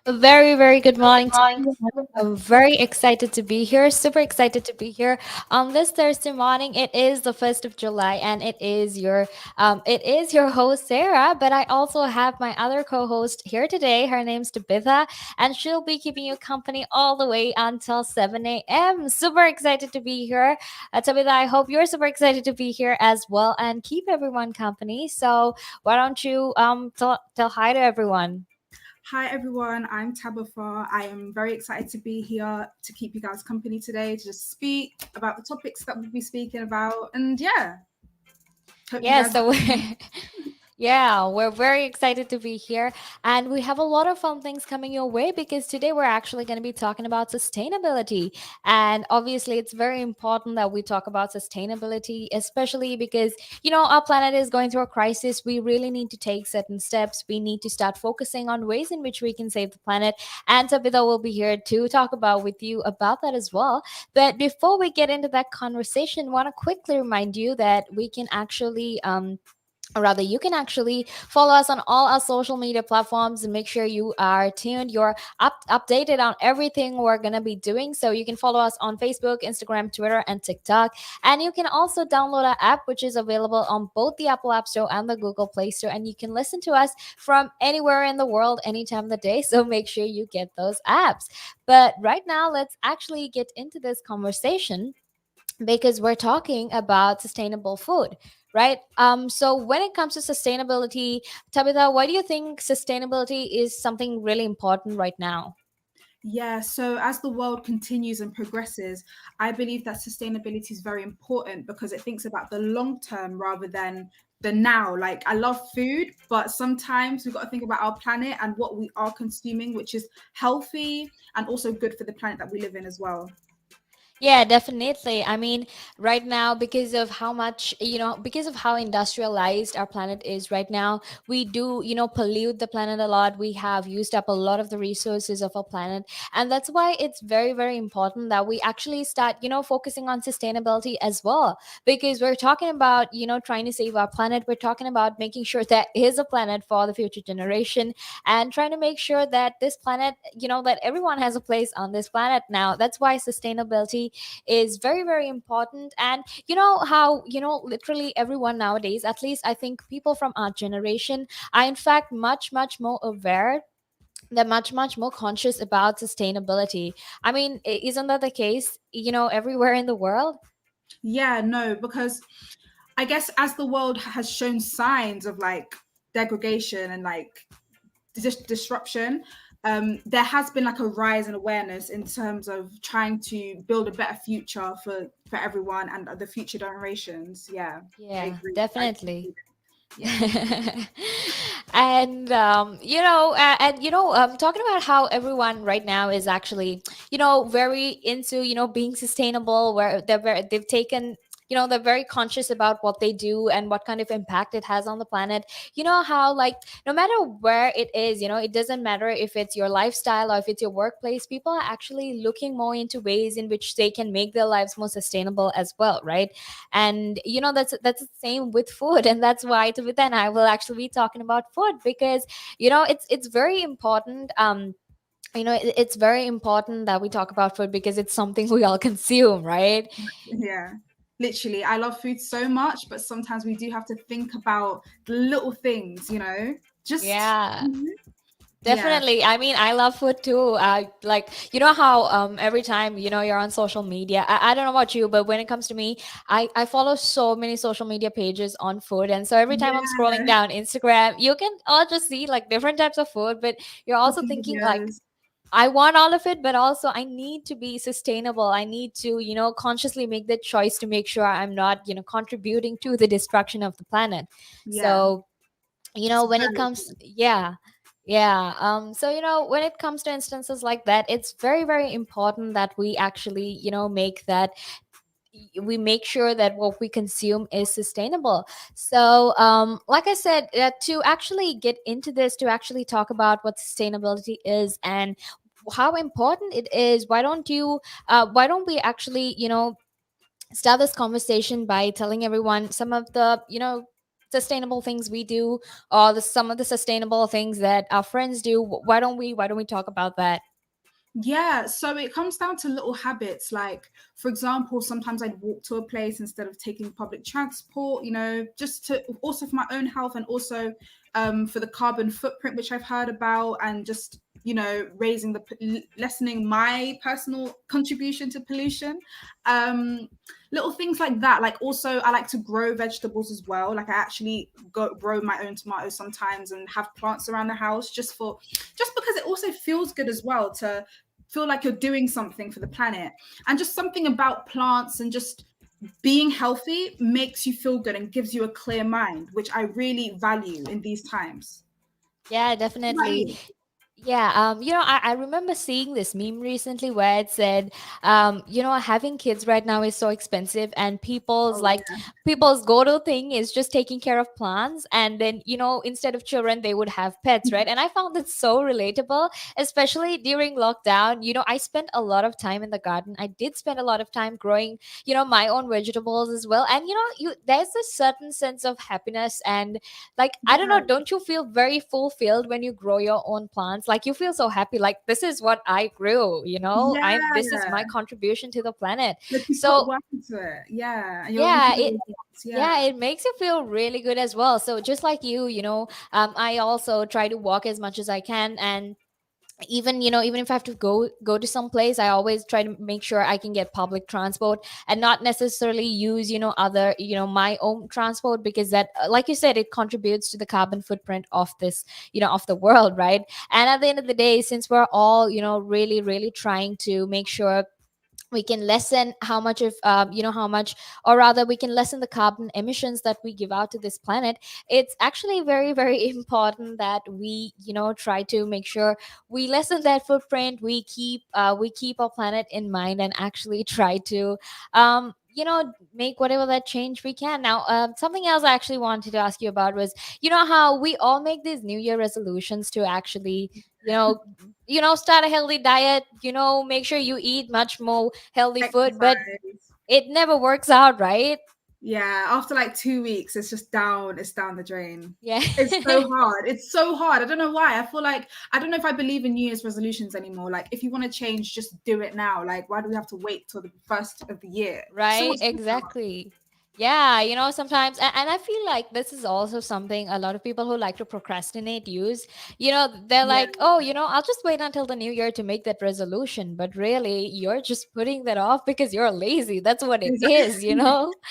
A very, very good Good morning to morning. everyone. I'm very excited to be here. Super excited to be here on this Thursday morning. It is the 1st of July, and it is your host Sarah. But I also have my other co-host here today. Her name's Tabitha, and she'll be keeping you company all the way until 7 a.m. Super excited to be here, Tabitha. I hope you're super excited to be here as well, and keep everyone company. So why don't you tell hi to everyone? Hi everyone, I'm Tabitha. I am very excited to be here to keep you guys company today to just speak about the topics that we'll be speaking about. And yeah, hope you Yeah, guys. so yeah, we're very excited to be here. And we have a lot of fun things coming your way because today we're actually going to be talking about sustainability. And obviously, it's very important that we talk about sustainability, especially because, our planet is going through a crisis. We really need to take certain steps. We need to start focusing on ways in which we can save the planet. And Tabitha will be here to talk about with you about that as well. But before we get into that conversation, want to quickly remind you that we can actually or rather you can actually follow us on all our social media platforms and make sure you are tuned, you're updated on everything we're going to be doing. So you can follow us on Facebook, Instagram, Twitter, and TikTok. And you can also download our app, which is available on both the Apple App Store and the Google Play Store, and you can listen to us from anywhere in the world anytime of the day. So make sure you get those apps. But right now, let's actually get into this conversation because we're talking about sustainable food, right? So when it comes to sustainability, Tabitha, why do you think sustainability is something really important right now? Yeah, so as the world continues and progresses, I believe that sustainability is very important because it thinks about the long term rather than the now. Like, I love food, but sometimes we've got to think about our planet and what we are consuming, which is healthy and also good for the planet that we live in as well. Yeah, definitely. I mean, right now, because of how much, because of how industrialized our planet is right now, we do, pollute the planet a lot. We have used up a lot of the resources of our planet. And that's why it's very, very important that we actually start, focusing on sustainability as well. Because we're talking about, trying to save our planet. We're talking about making sure that is a planet for the future generation and trying to make sure that this planet, that everyone has a place on this planet now. That's why sustainability is very, very important. And you know how, literally everyone nowadays, at least I think people from our generation, are in fact much, much more aware. They're much, much more conscious about sustainability. I mean, isn't that the case, everywhere in the world? Yeah, no, because I guess as the world has shown signs of like degradation and like disruption, there has been like a rise in awareness in terms of trying to build a better future for everyone and the future generations. Yeah, I Yeah, agree. I definitely. agree. Yeah. And talking about how everyone right now is actually, very into, being sustainable, where they've taken, they're very conscious about what they do and what kind of impact it has on the planet. You know how, like, no matter where it is, it doesn't matter if it's your lifestyle or if it's your workplace, people are actually looking more into ways in which they can make their lives more sustainable as well, right? And that's the same with food, and that's why Tabitha and I will actually be talking about food because it's very important. It's very important that we talk about food because it's something we all consume, right? Yeah. Literally, I love food so much, but sometimes we do have to think about the little things, just Yeah. yeah. Definitely. I mean, I love food too. Like, how every time, you're on social media. I don't know about you, but when it comes to me, I follow so many social media pages on food. And so every time I'm scrolling Yeah. down Instagram, you can all just see like different types of food, but you're also Cooking thinking like, videos. I want all of it, but also I need to be sustainable. I need to, consciously make the choice to make sure I'm not, contributing to the destruction of the planet. Yeah. So, It's when it very comes, yeah, yeah. So, when it comes to instances like that, it's very, very important that we actually, we make sure that what we consume is sustainable. So, like I said, to actually get into this, to actually talk about what sustainability is and how important it is, why don't we actually, start this conversation by telling everyone some of the, sustainable things we do, or some of the sustainable things that our friends do. Why don't we talk about that? Yeah, so it comes down to little habits. Like, for example, sometimes I'd walk to a place instead of taking public transport, just to also for my own health, and also for the carbon footprint, which I've heard about, and just, raising lessening my personal contribution to pollution. Um, Little things like that. Like, also, I like to grow vegetables as well. Like, I actually grow my own tomatoes sometimes and have plants around the house just because it also feels good as well to feel like you're doing something for the planet. And just something about plants and just being healthy makes you feel good and gives you a clear mind, which I really value in these times. Yeah, What about definitely. you? Yeah, I remember seeing this meme recently where it said, having kids right now is so expensive, and Oh people's go-to thing is just taking care of plants, and then, instead of children, they would have pets, right? And I found it so relatable, especially during lockdown. I spent a lot of time in the garden. I did spend a lot of time growing, my own vegetables as well. And, there's a certain sense of happiness, and like, I don't know, yeah, don't you feel very fulfilled when you grow your own plants? Like, you feel so happy, like, this is what I grew, I yeah, this is my contribution to the planet. like you put So work into it, yeah, and you're yeah, reaping the results, yeah, yeah. it makes you feel really good as well. So just like you, I also try to walk as much as I can. And even if I have to go to some place, I always try to make sure I can get public transport, and not necessarily use other my own transport, because that, like you said, it contributes to the carbon footprint of this, of the world, right? And at the end of the day, since we're all really really trying to make sure we can lessen how much of how much, or rather we can lessen the carbon emissions that we give out to this planet, it's actually very very important that we try to make sure we lessen that footprint, we keep our planet in mind, and actually try to make whatever that change we can. Now, something else I actually wanted to ask you about was, how we all make these new year resolutions to actually you know start a healthy diet, make sure you eat much more healthy food, but Exercise. it never works out, right? Yeah, after like 2 weeks, it's down the drain. Yeah. It's so hard. It's so hard. I don't know why. I feel like I don't know if I believe in New Year's resolutions anymore. Like, if you want to change, just do it now. Like, why do we have to wait till the first of the year? So Right, much pressure. exactly. Yeah, sometimes, and I feel like this is also something a lot of people who like to procrastinate use. They're Yeah, like, oh, I'll just wait until the new year to make that resolution. But really, you're just putting that off because you're lazy. That's what it is.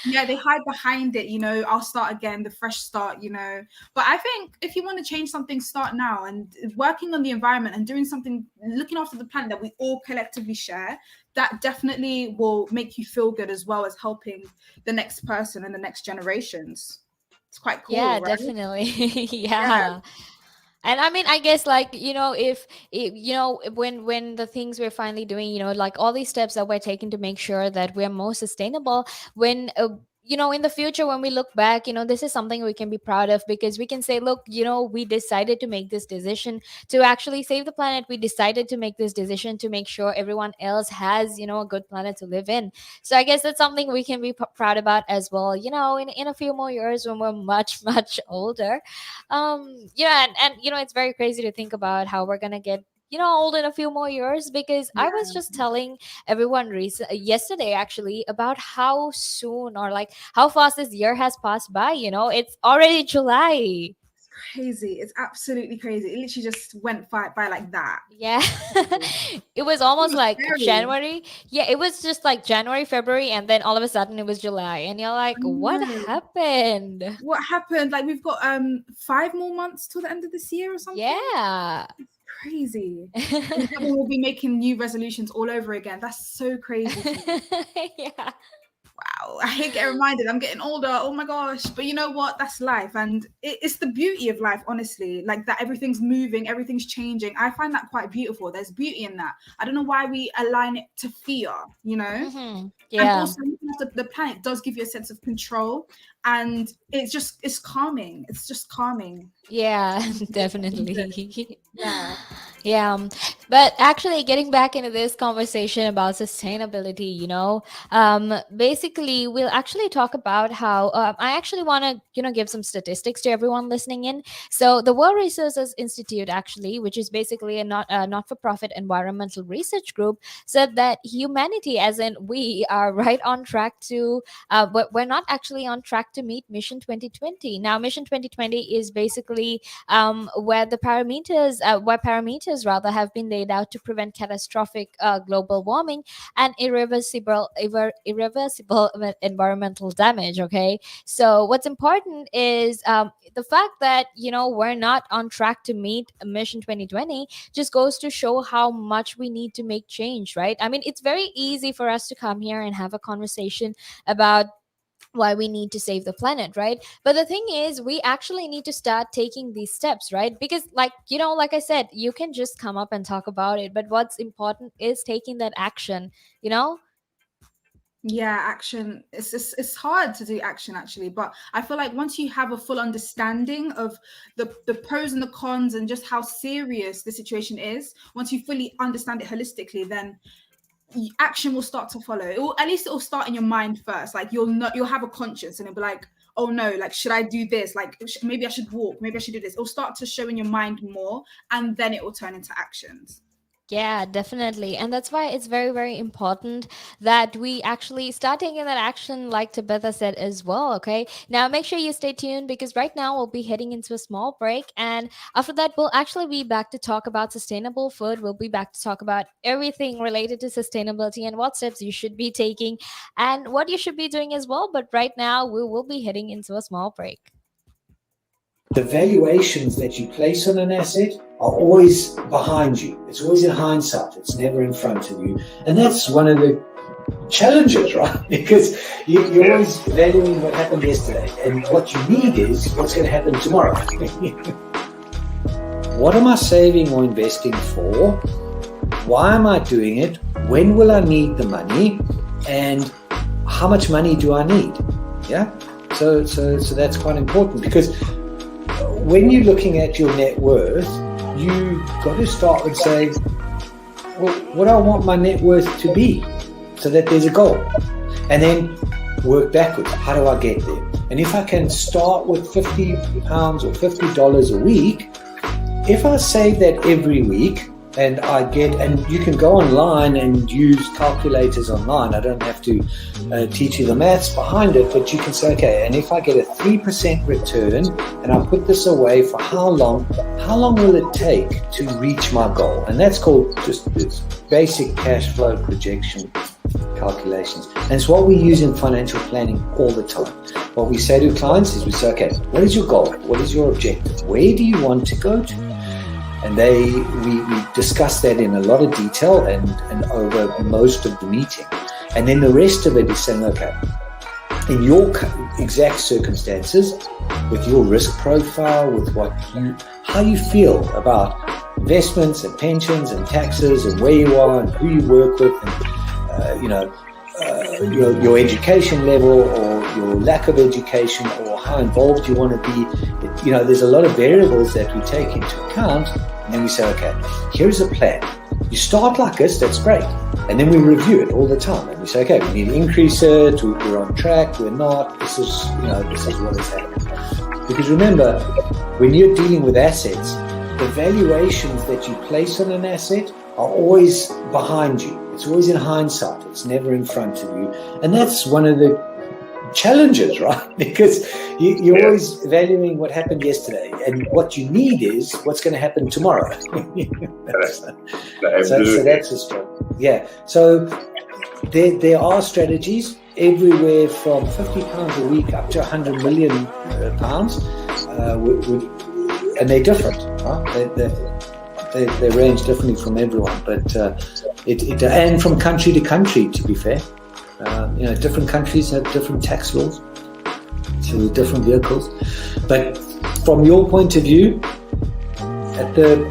yeah, they hide behind it, I'll start again, the fresh start. But I think if you want to change something, start now, and working on the environment and doing something, looking after the planet that we all collectively share, that definitely will make you feel good as well as helping the next person and the next generations. It's quite Yeah, cool, right? definitely. Yeah, Yeah. And I mean, I guess, like, if when the things we're finally doing, like all these steps that we're taking to make sure that we're more sustainable, when in the future, when we look back, this is something we can be proud of, because we can say, look, we decided to make this decision to actually save the planet. We decided to make this decision to make sure everyone else has a good planet to live in. So I guess that's something we can be proud about as well, in a few more years when we're much much older. Yeah, and it's very crazy to think about how we're gonna get old in a few more years, because I was yeah, just telling everyone yesterday, actually, about how soon, or like how fast this year has passed by. It's already July. crazy. It's absolutely crazy. It literally just went by like that. Yeah. Crazy. It was almost It's like scary. January. Yeah, it was just like January, February, and then all of a sudden it was July, and you're like, I what know. happened? What happened? Like, we've got 5 more months till the end of this year or something. Yeah. Crazy. And everyone will be making new resolutions all over again. That's so crazy to me. Yeah. Wow. I hate getting reminded. I'm getting older. Oh my gosh. But you know what? That's life. And it's the beauty of life, honestly. Like, that everything's moving, everything's changing. I find that quite beautiful. There's beauty in that. I don't know why we align it to fear. And Yeah. also, looking after the planet does give you a sense of control. And it's calming. It's just calming. Yeah, Good. definitely. Yeah. Yeah. But actually, getting back into this conversation about sustainability, basically, we'll actually talk about how I actually want to, give some statistics to everyone listening in. So, the World Resources Institute, actually, which is basically a not for profit environmental research group, said that humanity, as in we, are right on track to, but we're not actually on track to meet Mission 2020. Now, Mission 2020 is basically where parameters rather have been laid out to prevent catastrophic global warming and irreversible environmental damage. Okay, so what's important is the fact that we're not on track to meet Mission 2020 just goes to show how much we need to make change, right? I mean, it's very easy for us to come here and have a conversation about why we need to save the planet, right? But the thing is, we actually need to start taking these steps, right? Because, like I said, you can just come up and talk about it, but what's important is taking that action, you know? Yeah, action. It's hard to do action actually, but I feel like once you have a full understanding of the pros and the cons and just how serious the situation is, once you fully understand it holistically, then action will start to follow. At least it will start in your mind first. Like you'll have a conscience, and it'll be like, oh no, like should I do this? Like maybe I should walk. Maybe I should do this. It'll start to show in your mind more, and then it will turn into actions. Yeah, definitely. And that's why it's very, very important that we actually start taking that action, like Tabitha said as well. Okay. Now, make sure you stay tuned because right now we'll be heading into a small break. And after that, we'll actually be back to talk about sustainable food. We'll be back to talk about everything related to sustainability and what steps you should be taking and what you should be doing as well. But right now, we will be heading into a small break. The valuations that you place on an asset are always behind you. It's always in hindsight. It's never in front of you. And that's one of the challenges, right? Because you're always valuing what happened yesterday. And what you need is what's going to happen tomorrow. What am I saving or investing for? Why am I doing it? When will I need the money? And how much money do I need? Yeah. So that's quite important because when you're looking at your net worth, you've got to start with saying, well, what do I want my net worth to be so that there's a goal? And then work backwards. How do I get there? And if I can start with £50 or $50 a week, if I save that every week, and you can go online and use calculators online. I don't have to teach you the maths behind it, but you can say, okay, and if I get a 3% return and I put this away for how long will it take to reach my goal? And that's called just this basic cash flow projection calculations. And it's what we use in financial planning all the time. What we say to clients is we say, okay, what is your goal? What is your objective? Where do you want to go to? And we discuss that in a lot of detail and over most of the meeting. And then the rest of it is saying, okay, in your exact circumstances, with your risk profile, with how you feel about investments and pensions and taxes and where you are and who you work with and, your education level or your lack of education or how involved you want to be. There's a lot of variables that we take into account. And then we say, okay, here's a plan. You start like this, that's great. And then we review it all the time. And we say, okay, we need to increase it, we're on track, we're not, this is what has happened. Because remember, when you're dealing with assets, the valuations that you place on an asset are always behind you. It's always in hindsight. It's never in front of you. And that's one of the challenges, right? Because you're always valuing what happened yesterday, and what you need is what's going to happen tomorrow. So that's a struggle. Yeah. So there are strategies everywhere from £50 a week up to £100 million, and they're different. Right? They range differently from everyone, but and from country to country, to be fair. Different countries have different tax laws, so with different vehicles. But from your point of view, at the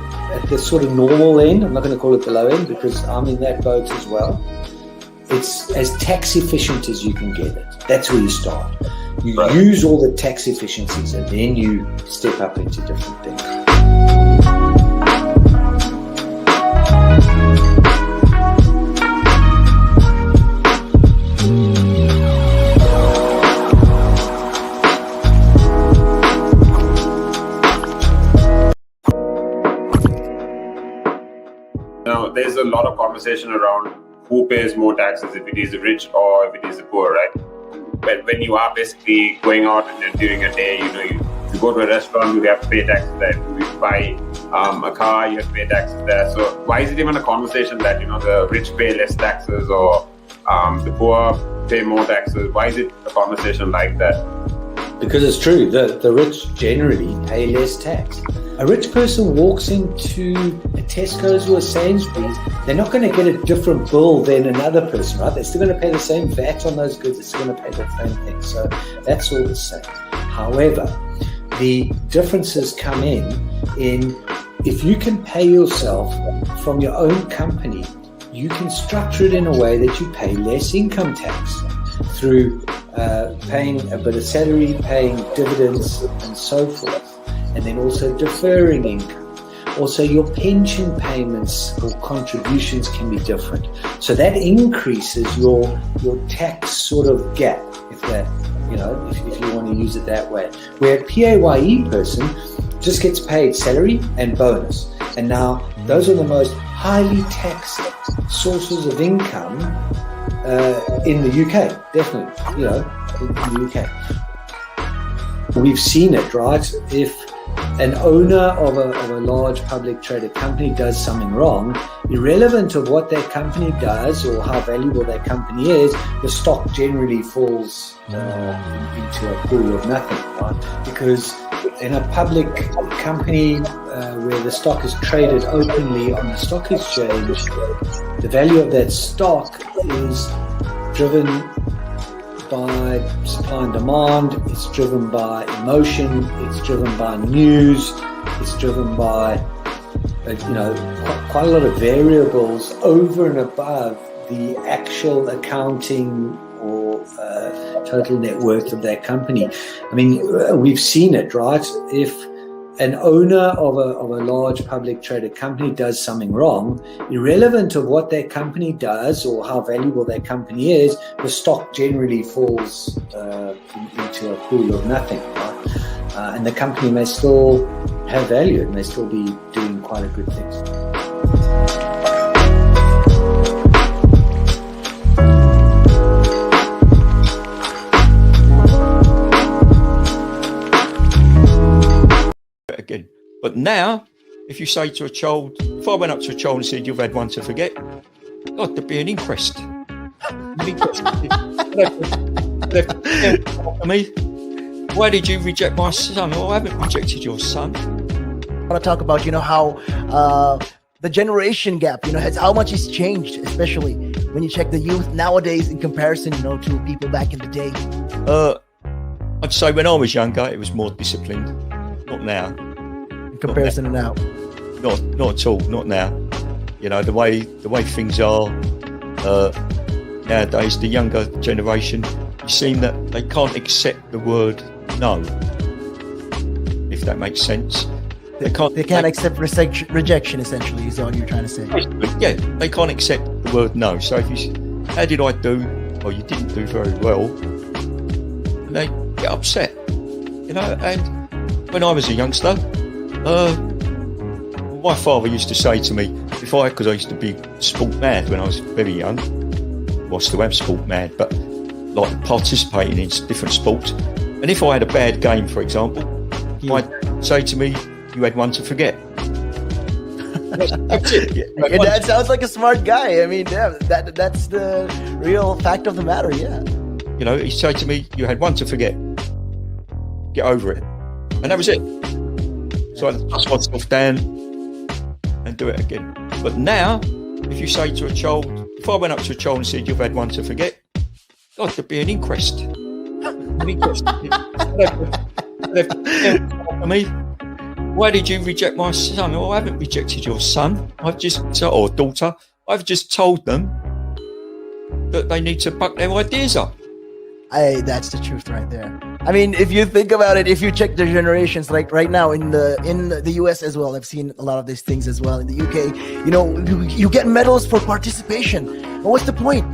sort of normal end, I'm not going to call it the low end because I'm in that boat as well. It's as tax efficient as you can get it. That's where you start. You use all the tax efficiencies, and then you step up into different things. Now, there's a lot of conversation around who pays more taxes, if it is the rich or if it is the poor, right? But when you are basically going out and during a day, you go to a restaurant, you have to pay taxes there. You buy a car, you have to pay taxes there. So why is it even a conversation that, the rich pay less taxes or the poor pay more taxes? Why is it a conversation like that? Because it's true, the rich generally pay less tax. A rich person walks into a Tesco's or a Sainsbury's, they're not going to get a different bill than another person, right? They're still going to pay the same VAT on those goods, they're still going to pay the same thing. So that's all the same. However, the differences come in if you can pay yourself from your own company, you can structure it in a way that you pay less income tax through paying a bit of salary, paying dividends and so forth, and then also deferring income. Also, your pension payments or contributions can be different. So that increases your tax sort of gap, if you want to use it that way. Where a PAYE person just gets paid salary and bonus. And now those are the most highly taxed sources of income in the UK, definitely, in the UK. We've seen it, right? If an owner of a large public traded company does something wrong, irrelevant of what that company does or how valuable that company is, the stock generally falls into a pool of nothing, right? Because in a public company where the stock is traded openly on the stock exchange, the value of that stock is driven by supply and demand, it's driven by emotion, it's driven by news, it's driven by quite a lot of variables over and above the actual accounting or total net worth of that company. I mean, we've seen it, right? If an owner of a large public traded company does something wrong, irrelevant of what that company does or how valuable that company is, the stock generally falls into a pool of nothing, right? And the company may still have value, it may still be doing quite a good thing. Again. But now, if you say to a child, if I went up to a child and said, "You've had one to forget," God, there'd be an inquest. Me, why did you reject my son? Oh, I haven't rejected your son. I want to talk about, how the generation gap, how much has changed, especially when you check the youth nowadays in comparison, to people back in the day. I'd say when I was younger, it was more disciplined. Not now. In comparison to now. Not at all. Not now. The way things are nowadays, the younger generation, you seem that they can't accept the word no. If that makes sense. They can't accept rejection, essentially, is what you're trying to say. Yeah, they can't accept the word no. So if you, how did I do? Or you didn't do very well, and they get upset. And when I was a youngster, my father used to say to me, because I used to be sport mad when I was very young, well, I still am sport mad, but like participating in different sports. And if I had a bad game, for example, he might say to me, "You had one to forget." That's it. Your dad sounds like a smart guy. I mean, yeah, that's the real fact of the matter, yeah. He'd say to me, "You had one to forget. Get over it." And that was it. So I dust myself down and do it again. But now, if you say to a child, if I went up to a child and said, "You've had one to forget," God, there'd be an inquest. An inquest. Me, why did you reject my son? Oh, I haven't rejected your son. Or daughter. I've just told them that they need to buck their ideas up. That's the truth right there. I mean, if you think about it, if you check the generations, like right now in the US as well, I've seen a lot of these things as well. In the UK, you get medals for participation. But what's the point?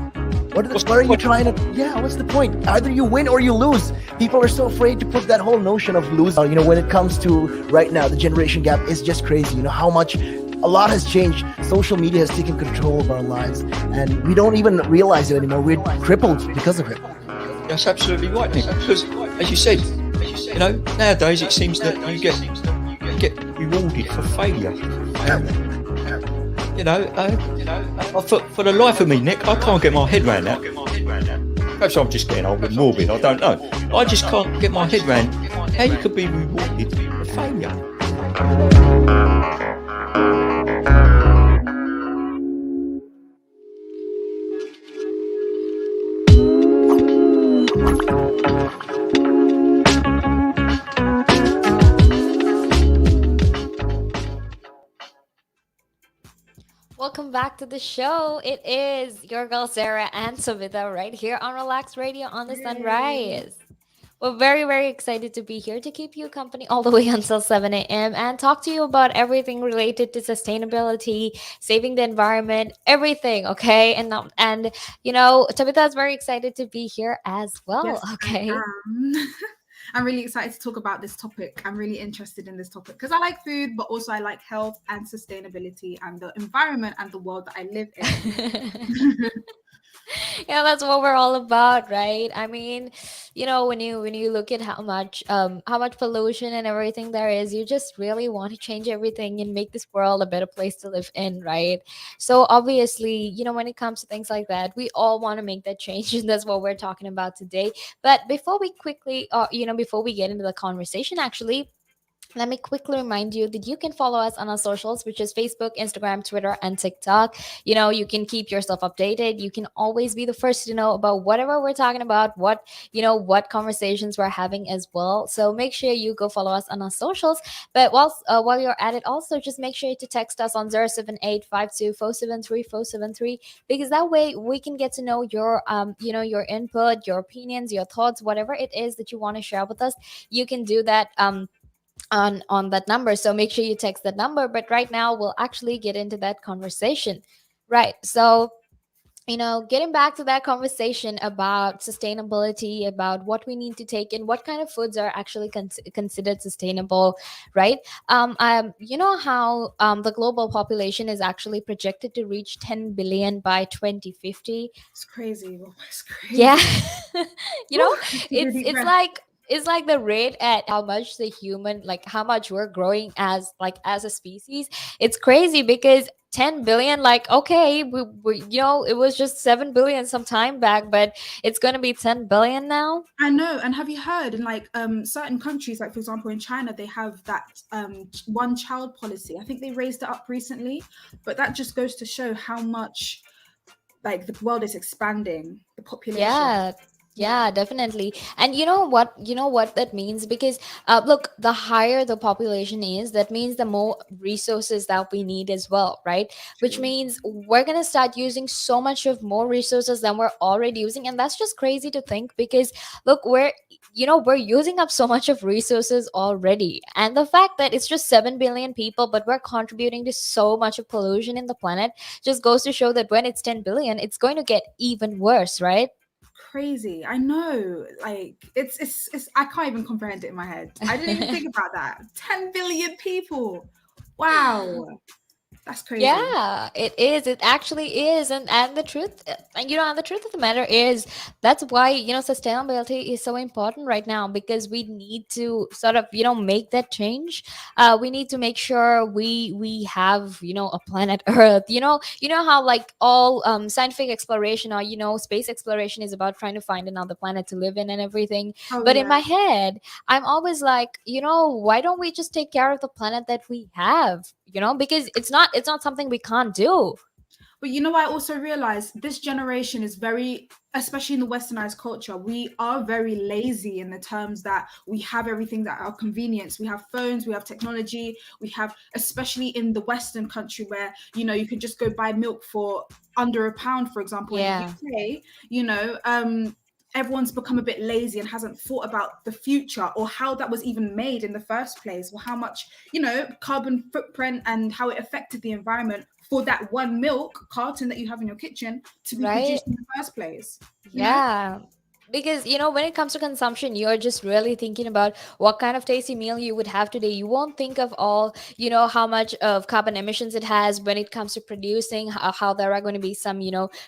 What are you trying to? Yeah, what's the point? Either you win or you lose. People are so afraid to put that whole notion of losing. When it comes to right now, the generation gap is just crazy. How much a lot has changed. Social media has taken control of our lives, and we don't even realize it anymore. We're crippled because of it. That's absolutely right, Nick. Because, as you said, nowadays it seems that you get rewarded for failure. For the life of me, Nick, I can't get my head around that. Perhaps I'm just getting old and morbid, I don't know. I just can't get my head around how you could be rewarded for failure. Welcome back to the show. It is your girl Sarah and Savita right here on Relaks Radio on the Sunrise. We're very, very excited to be here to keep you company all the way until 7 a.m. and talk to you about everything related to sustainability, saving the environment, everything, okay? And Tabitha is very excited to be here as well, Yes, okay? I'm really excited to talk about this topic. I'm really interested in this topic because I like food, but also I like health and sustainability and the environment and the world that I live in. Yeah, that's what we're all about, right? I mean, when you look at how much pollution and everything there is, you just really want to change everything and make this world a better place to live in, right? So obviously, when it comes to things like that, we all want to make that change, and that's what we're talking about today. But before we get into the conversation, actually, let me quickly remind you that you can follow us on our socials, which is Facebook, Instagram, Twitter, and TikTok. You can keep yourself updated. You can always be the first to know about whatever we're talking about, what conversations we're having as well. So make sure you go follow us on our socials. But while you're at it, also just make sure to text us on 07852473473, because that way we can get to know your input, your opinions, your thoughts, whatever it is that you want to share with us. You can do that on that number, so make sure you text that number. But right now we'll actually get into that conversation, right? So getting back to that conversation about sustainability, about what we need to take in, what kind of foods are actually considered sustainable, right? You know how the global population is actually projected to reach 10 billion by 2050. It's crazy. It's crazy. Yeah. Really It's breath. like the rate at how much how much we're growing as a species. It's crazy because 10 billion, like, okay, it was just 7 billion some time back, but it's going to be 10 billion now. I know. And have you heard in certain countries, like for example in China, they have that one child policy. I think they raised it up recently, but that just goes to show how much like the world is expanding, the population. Yeah, definitely. And you know what that means, because look, the higher the population is, that means the more resources that we need as well, right? Which True. means we're going to start using so much of more resources than we're already using, and that's just crazy to think, because look, we're using up so much of resources already, and the fact that it's just 7 billion people but we're contributing to so much of pollution in the planet just goes to show that when it's 10 billion, it's going to get even worse, right? Crazy. I know. Like it's I can't even comprehend it in my head. I didn't even think about that. 10 billion people. Wow. That's crazy. Yeah, it is. It actually is. And the truth, and the truth of the matter is, that's why, sustainability is so important right now, because we need to sort of, make that change. We need to make sure we have, a planet Earth. You know how like all scientific exploration, or space exploration is about trying to find another planet to live in and everything. Oh But in yeah. my head, I'm always like, why don't we just take care of the planet that we have? Because it's not something we can't do. But I also realized this generation is very, especially in the westernized culture, we are very lazy in the terms that we have everything at our convenience. We have phones, we have technology, we have, especially in the Western country where, you can just go buy milk for under £1, for example. Yeah. In the UK, everyone's become a bit lazy and hasn't thought about the future or how that was even made in the first place, or how much, carbon footprint and how it affected the environment for that one milk carton that you have in your kitchen to be Right. produced in the first place. Yeah. because when it comes to consumption, you're just really thinking about what kind of tasty meal you would have today. You won't think of all, how much of carbon emissions it has when it comes to producing, how there are going to be some,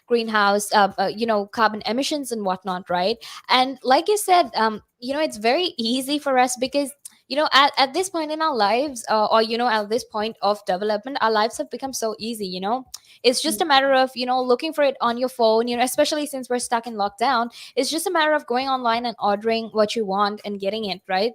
greenhouse carbon emissions and whatnot, right? And like you said, it's very easy for us because at this point in our lives, or at this point of development, our lives have become so easy. It's just a matter of looking for it on your phone, especially since we're stuck in lockdown. It's just a matter of going online and ordering what you want and getting it, right?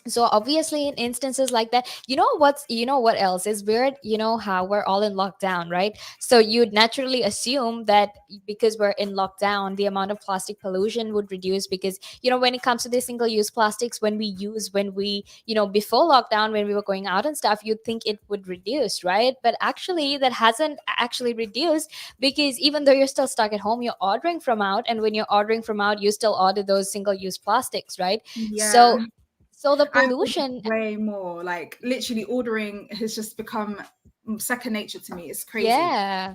So obviously in instances like that, what else is weird, how we're all in lockdown, right? So you'd naturally assume that because we're in lockdown, the amount of plastic pollution would reduce, because when it comes to the single use plastics, when we before lockdown, when we were going out and stuff, you'd think it would reduce, right? But actually that hasn't actually reduced, because even though you're still stuck at home, you're ordering from out, and when you're ordering from out, you still order those single use plastics, right? Yeah. So the I've ordered pollution. way more. Like literally ordering has just become second nature to me. It's crazy. Yeah,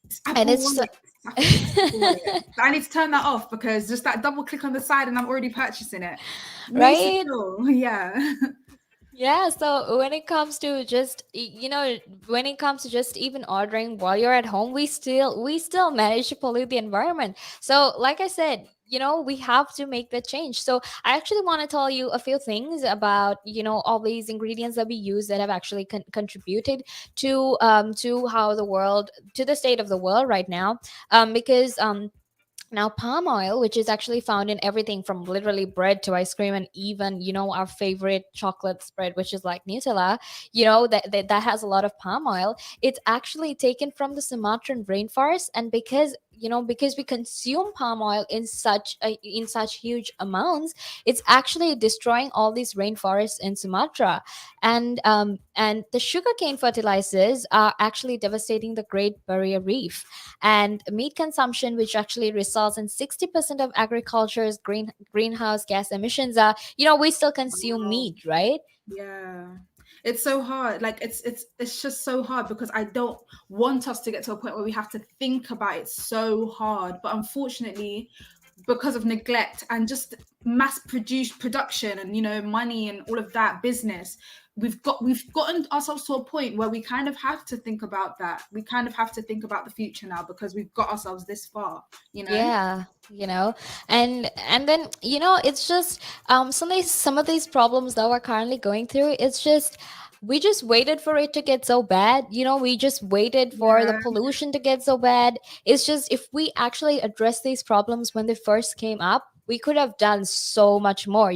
It's and Apple it's Wallet. It's Apple Wallet. I need to turn that off because just that double click on the side and I'm already purchasing it. Really right. secure. Yeah. Yeah, so when it comes to just when it comes to just even ordering while you're at home, we still manage to pollute the environment. So like I said, we have to make the change. So I actually want to tell you a few things about all these ingredients that we use that have actually contributed to how the world, to the state of the world right now, because now, palm oil, which is actually found in everything from literally bread to ice cream, and even, our favorite chocolate spread, which is like Nutella, that has a lot of palm oil. It's actually taken from the Sumatran rainforest. And because we consume palm oil in such huge amounts, it's actually destroying all these rainforests in Sumatra. And the sugarcane fertilizers are actually devastating the Great Barrier Reef. And meat consumption, which actually results in 60% of agriculture's greenhouse gas emissions, are, we still consume Wow. meat, right? Yeah. It's so hard. Like it's just so hard because I don't want us to get to a point where we have to think about it so hard. But unfortunately, because of neglect and just mass produced production and money and all of that business, we've gotten ourselves to a point where we kind of have to think about that. We kind of have to think about the future now because we've got ourselves this far. Yeah, and then it's just some of these problems that we're currently going through, it's just we just waited for it to get so bad. We just waited for the Yeah. pollution to get so bad. It's just, if we actually address these problems when they first came up, we could have done so much more.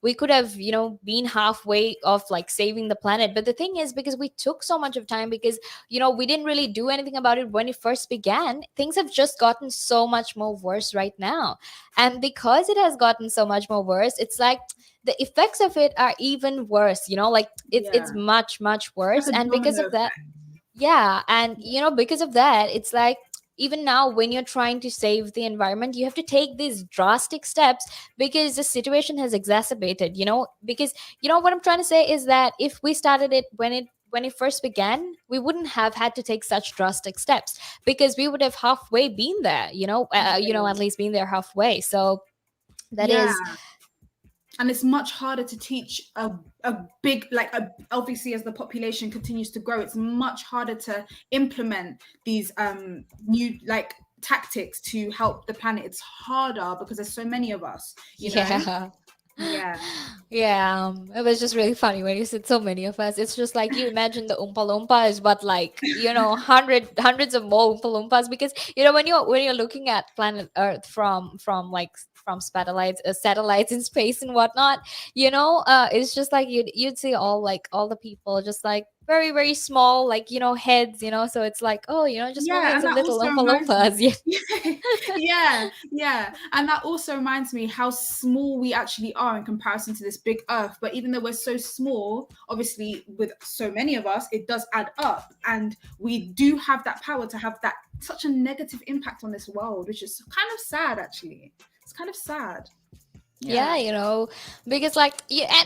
We could have been halfway of like saving the planet. But the thing is, because we took so much of time, because we didn't really do anything about it when it first began, things have just gotten so much more worse right now. And because it has gotten so much more worse, it's like the effects of it are even worse. Like it's Yeah. much much Like worse. a And because domino of that, effect. yeah, and because of that, it's like, even now when you're trying to save the environment, you have to take these drastic steps, because the situation has exacerbated. Because what I'm trying to say is that if we started it when it first began, we wouldn't have had to take such drastic steps, because we would have halfway been there. At least been there halfway. So that Yeah. is. And it's much harder to teach a big, like obviously as the population continues to grow, it's much harder to implement these new like tactics to help the planet. It's harder because there's so many of us, Yeah. Yeah. Yeah, it was just really funny when you said so many of us. It's just like, you imagine the Oompa Loompas, but like, hundreds of more Oompa Loompas, because when you're looking at planet Earth from satellites in space and whatnot, it's just like you'd see all the people just like very very small, like heads, so it's like, oh, just Yeah, millions and of that little also Oompa reminds Loompas. me. Yeah. Yeah, and that also reminds me how small we actually are in comparison to this big Earth. But even though we're so small, obviously with so many of us, it does add up, and we do have that power to have that such a negative impact on this world, which is kind of sad. Actually, it's kind of sad. Yeah, because like,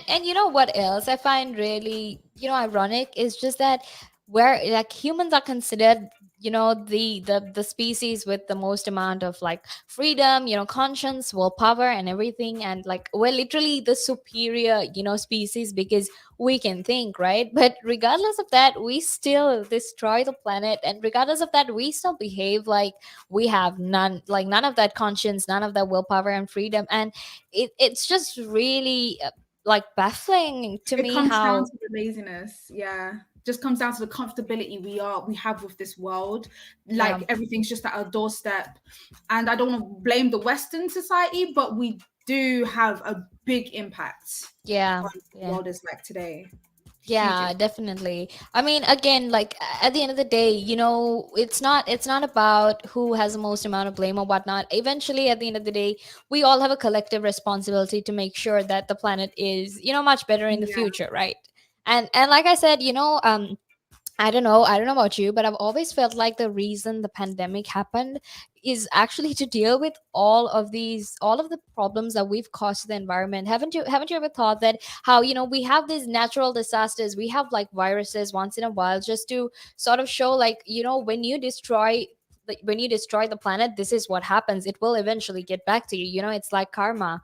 and you know what else I find really ironic is just that where like humans are considered, the species with the most amount of like freedom, conscience, willpower, and everything. And like we're literally the superior, species, because we can think, right? But regardless of that, we still destroy the planet, and regardless of that, we still behave like we have none of that conscience, none of that willpower and freedom. And it's just really like baffling to It me comes down how. to the laziness. Yeah. Just comes down to the comfortability we have with this world. Yeah, Like everything's just at our doorstep. And I don't want to blame the Western society, but we do have a big impact yeah, on what the yeah. world is like today. Huge Yeah, impact. definitely. I mean, again, like at the end of the day, it's not about who has the most amount of blame or whatnot. Eventually, at the end of the day, we all have a collective responsibility to make sure that the planet is, much better in the Yeah. future, right? And like I said, I don't know about you, but I've always felt like the reason the pandemic happened is actually to deal with all of the problems that we've caused to the environment. Haven't you ever thought that how, we have these natural disasters, we have like viruses once in a while, just to sort of show like, when you destroy the planet, this is what happens. It will eventually get back to you. It's like karma.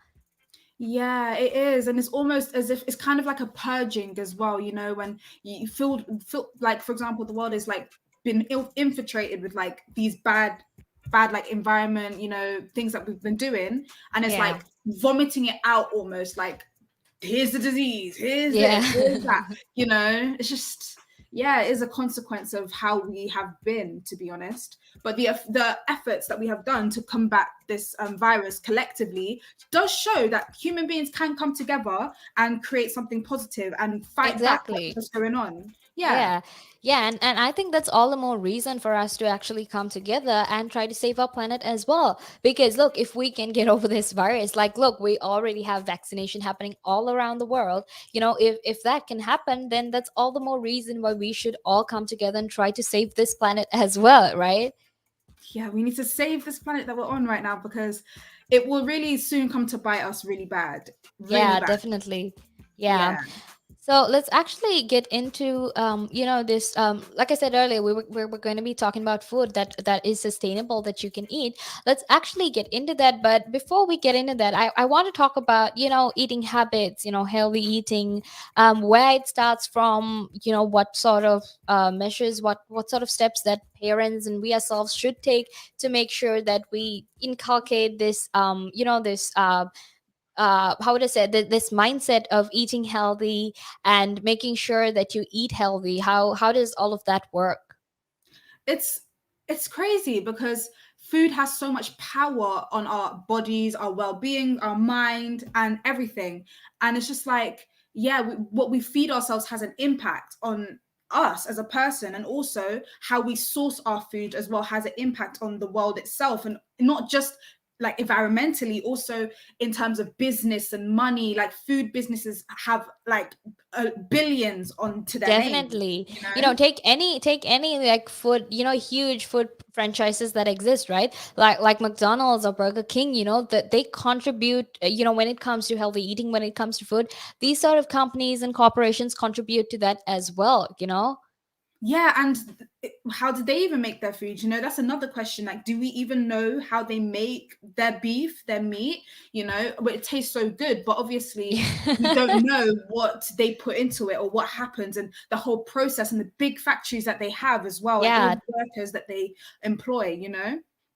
Yeah, it is. And it's almost as if it's kind of like a purging as well, when you feel like, for example, the world is like been infiltrated with like these bad like environment, things that we've been doing. And it's Yeah. like vomiting it out almost like, here's the disease, here's Yeah. this, here's that, it's just, yeah, it is a consequence of how we have been, to be honest. But the efforts that we have done to combat this virus collectively does show that human beings can come together and create something positive and fight back Exactly. what's going on. Yeah. Yeah, yeah, and I think that's all the more reason for us to actually come together and try to save our planet as well. Because look, if we can get over this virus, like, look, we already have vaccination happening all around the world. If that can happen, then that's all the more reason why we should all come together and try to save this planet as well, right? Yeah, we need to save this planet that we're on right now, because it will really soon come to bite us really Yeah, bad. definitely. Yeah. Yeah. So let's actually get into this like I said earlier, we're going to be talking about food that is sustainable, that you can eat. Let's actually get into that. But before we get into that, I want to talk about eating habits, healthy eating, where it starts from, what sort of measures, what sort of steps that parents and we ourselves should take to make sure that we inculcate this this how would I say, this mindset of eating healthy and making sure that you eat healthy. How does all of that work? it's it's crazy because food has so much power on our bodies, our well-being, our mind, and everything. And it's just like, yeah, what we feed ourselves has an impact on us as a person, and also how we source our food as well has an impact on the world itself, and not just like environmentally, also in terms of business and money. Like food businesses have like billions onto their name, Definitely. you know. Take any like food, huge food franchises that exist, right? Like McDonald's or Burger King, that they contribute, when it comes to healthy eating, when it comes to food, these sort of companies and corporations contribute to that as well. Yeah, and how did they even make their food? That's another question. Like, do we even know how they make their beef, their meat? But it tastes so good, but obviously we don't know what they put into it or what happens, and the whole process, and the big factories that they have as well, and all Yeah, the workers that they employ.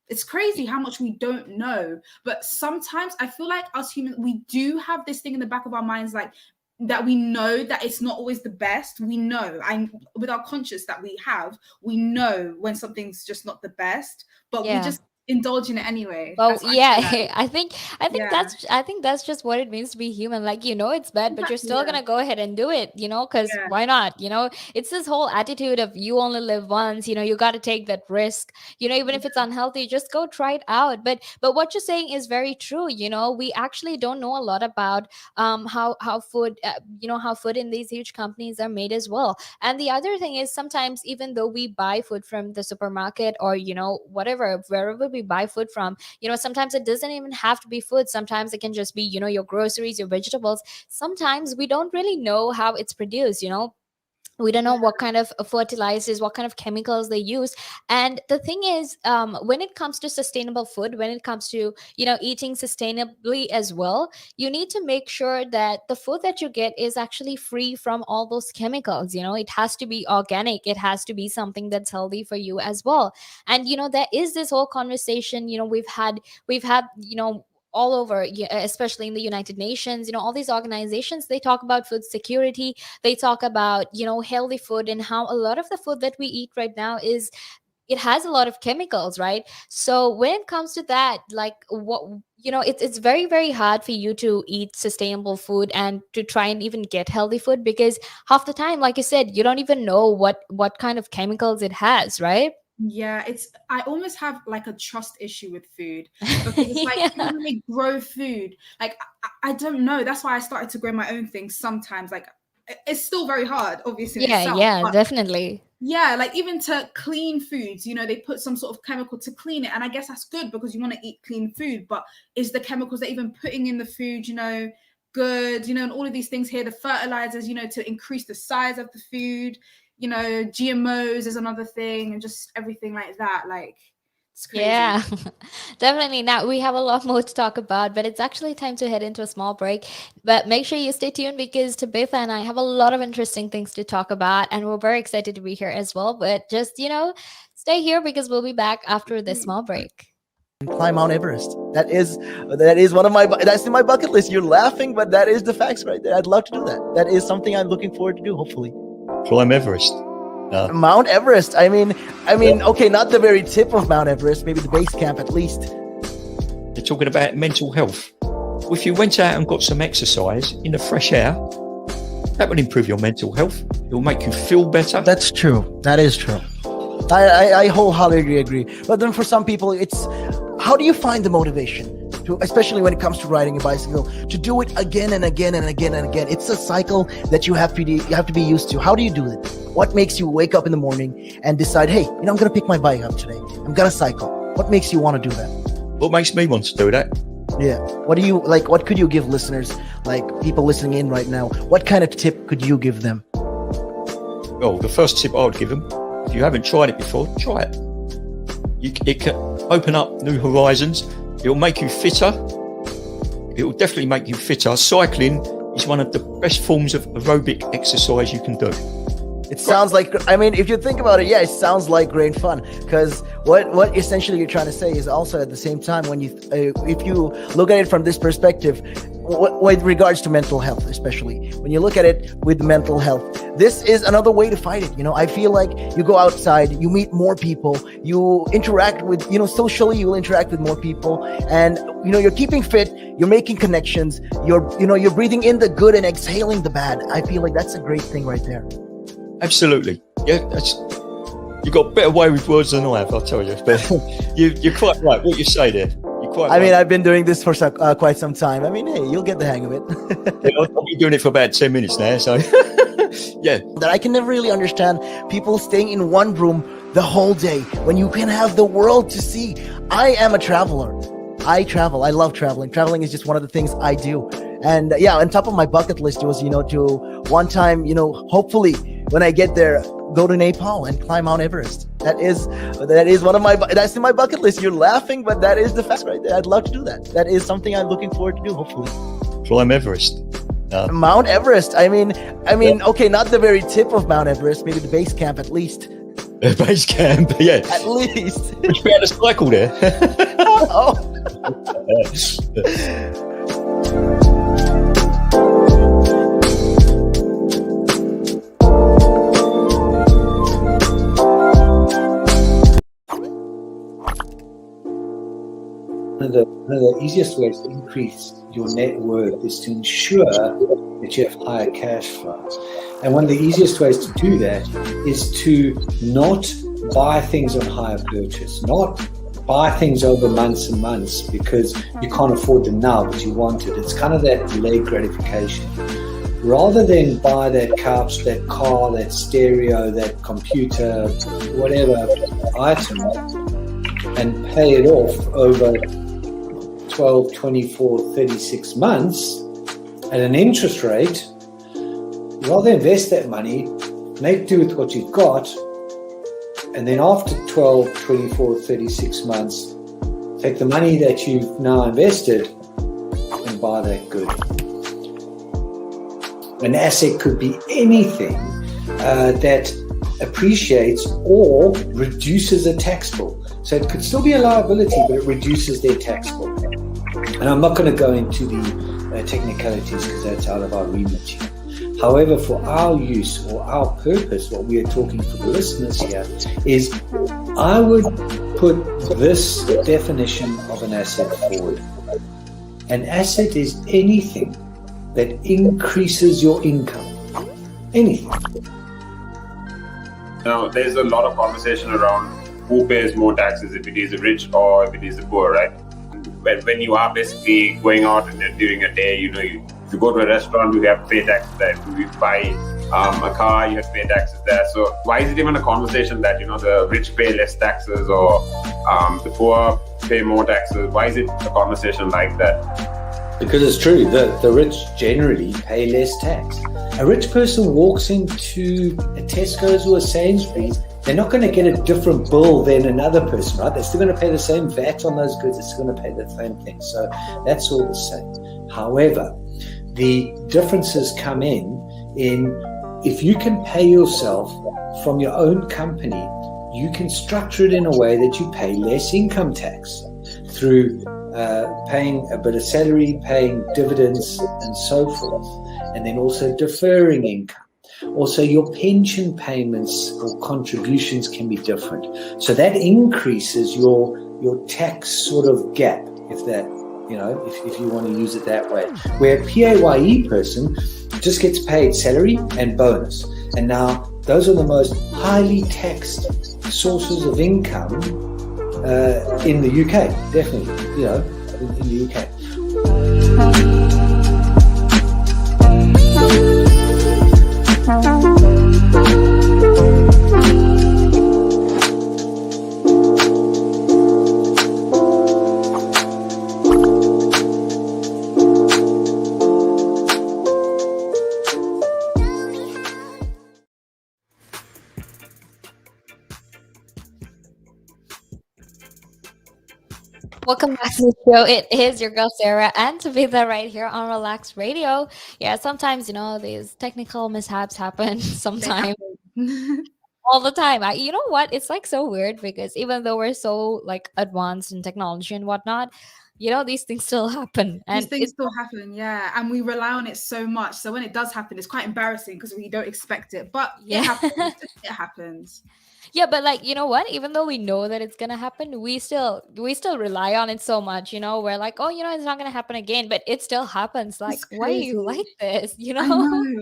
It's crazy how much we don't know. But sometimes I feel like us humans, we do have this thing in the back of our minds, like, that we know that it's not always the best. We know, and with our conscience that we have, we know when something's just not the best, but we yeah. just indulge in it anyway. Well, That's what I yeah, feel like. I think Yeah, that's just what it means to be human. Like, it's bad, but you're exactly. still Yeah, gonna go ahead and do it, because yeah, why not? It's this whole attitude of you only live once, you got to take that risk. Even if it's unhealthy, just go try it out. But what you're saying is very true. We actually don't know a lot about how food in these huge companies are made as well. And the other thing is, sometimes even though we buy food from the supermarket, or whatever, wherever we buy food from, sometimes it doesn't even have to be food. Sometimes it can just be your groceries, your vegetables. Sometimes we don't really know how it's produced. We don't know what kind of fertilizers, what kind of chemicals they use. And the thing is, when it comes to sustainable food, when it comes to, eating sustainably as well, you need to make sure that the food that you get is actually free from all those chemicals. It has to be organic, it has to be something that's healthy for you as well. And there is this whole conversation, we've had all over, especially in the United Nations, all these organizations, they talk about food security. They talk about healthy food, and how a lot of the food that we eat right now it has a lot of chemicals, right? So when it comes to that, like, what, it's very, very hard for you to eat sustainable food and to try and even get healthy food, because half the time, like you said, you don't even know what kind of chemicals it has, right? Yeah, I almost have like a trust issue with food, because it's like, Yeah. when they grow food, like I don't know. That's why I started to grow my own things sometimes. Like, it's still very hard, obviously, in Yeah, itself. yeah, But definitely. yeah, like even to clean foods, they put some sort of chemical to clean it. And I guess that's good because you want to eat clean food. But is the chemicals they're even putting in the food, good, and all of these things here, the fertilizers, to increase the size of the food, GMOs is another thing, and just everything like that. Like, it's crazy. Yeah, definitely. Now we have a lot more to talk about, but it's actually time to head into a small break. But make sure you stay tuned, because Tabitha and I have a lot of interesting things to talk about, and we're very excited to be here as well. But just, stay here, because we'll be back after this small break. Climb Mount Everest. That is one of my that's in my bucket list. You're laughing, but that is the facts right there. I'd love to do that. That is something I'm looking forward to do, hopefully. Climb Everest. Mount Everest. I mean, okay, not the very tip of Mount Everest, maybe the base camp at least. They're talking about mental health. Well, if you went out and got some exercise in the fresh air, that would improve your mental health. It will make you feel better. That's true. That is true. I wholeheartedly agree. But then for some people, it's how do you find the motivation to, especially when it comes to riding a bicycle, to do it again and again and again and again? It's a cycle that you have to be used to. How do you do it? What makes you wake up in the morning and decide, hey, I'm going to pick my bike up today. I'm going to cycle. What makes you want to do that? What makes me want to do that? Yeah. What do you like? What could you give listeners, like people listening in right now? What kind of tip could you give them? Well, the first tip I would give them, if you haven't tried it before, try it. It can open up new horizons. It will make you fitter. It will definitely make you fitter. Cycling is one of the best forms of aerobic exercise you can do. It sounds like, if you think about it, yeah, it sounds like great fun. Because what essentially you're trying to say is also at the same time, when if you look at it from this perspective, with regards to mental health, especially when you look at it with mental health, this is another way to fight it. I feel like you go outside, you meet more people, you interact with, socially, you will interact with more people, and you're keeping fit, you're making connections, you're breathing in the good and exhaling the bad. I feel like that's a great thing right there. Absolutely. Yeah, you got a better way with words than I have, I'll tell you. But you're quite right. What you say there. You're quite right. I've been doing this for quite some time. Hey, you'll get the hang of it. I've been doing it for about 10 minutes now, so yeah. That I can never really understand people staying in one room the whole day when you can have the world to see. I am a traveler. I travel. I love traveling. Traveling is just one of the things I do. And yeah, on top of my bucket list was, to one time, hopefully when I get there, go to Nepal and climb Mount Everest. That is one of that's in my bucket list. You're laughing, but that is the fact right there. I'd love to do that. That is something I'm looking forward to do, hopefully. Climb Everest. Mount Everest. Okay, not the very tip of Mount Everest, maybe the base camp at least. Base camp, yeah. At least. Would you be able to cycle there? Oh. One of the easiest ways to increase your net worth is to ensure that you have higher cash flows. And one of the easiest ways to do that is to not buy things on hire purchase, not buy things over months and months because you can't afford them now, but you want it. It's kind of that delayed gratification. Rather than buy that couch, that car, that stereo, that computer, whatever item, and pay it off over 12, 24, 36 months at an interest rate, rather invest that money make do with what you've got, and then after 12, 24, 36 months, take the money that you've now invested and buy that good. An asset could be anything that appreciates or reduces a tax bill. So it could still be a liability, but it reduces their tax bill. And I'm not going to go into the technicalities because that's out of our remit here. However, for our use or our purpose, what we are talking for the listeners here is I would put this definition of an asset forward. An asset is anything that increases your income. Anything. Now, there's a lot of conversation around who pays more taxes, if it is the rich or if it is the poor, right? When you are basically going out and then during a day, if you go to a restaurant, you have to pay taxes there. If you buy a car, you have to pay taxes there. So why is it even a conversation that, the rich pay less taxes or the poor pay more taxes? Why is it a conversation like that? Because it's true, the rich generally pay less tax. A rich person walks into a Tesco's or a Sainsbury's, they're not going to get a different bill than another person, right? They're still going to pay the same VAT on those goods. They're still going to pay the same thing. So that's all the same. However, the differences come in if you can pay yourself from your own company, you can structure it in a way that you pay less income tax through paying a bit of salary, paying dividends and so forth, and then also deferring income. Also, your pension payments or contributions can be different. So that increases your tax sort of gap, if that, if you want to use it that way. Where a PAYE person just gets paid salary and bonus. And now those are the most highly taxed sources of income in the UK, definitely, in the UK. Welcome back to the show. It is your girl Sarah and Tabitha right here on Relaks Radio. Yeah, sometimes these technical mishaps happen. Sometimes, all the time. You know what? It's like so weird because even though we're so like advanced in technology and whatnot, these things still happen. And These things still happen, yeah. And we rely on it so much. So when it does happen, it's quite embarrassing because we don't expect it. But Yeah. it happens. It happens. Yeah, but you know what? Even though we know that it's gonna happen, we still rely on it so much. We're like, oh, it's not gonna happen again, but it still happens. Like, It's why are you crazy. like this? I know.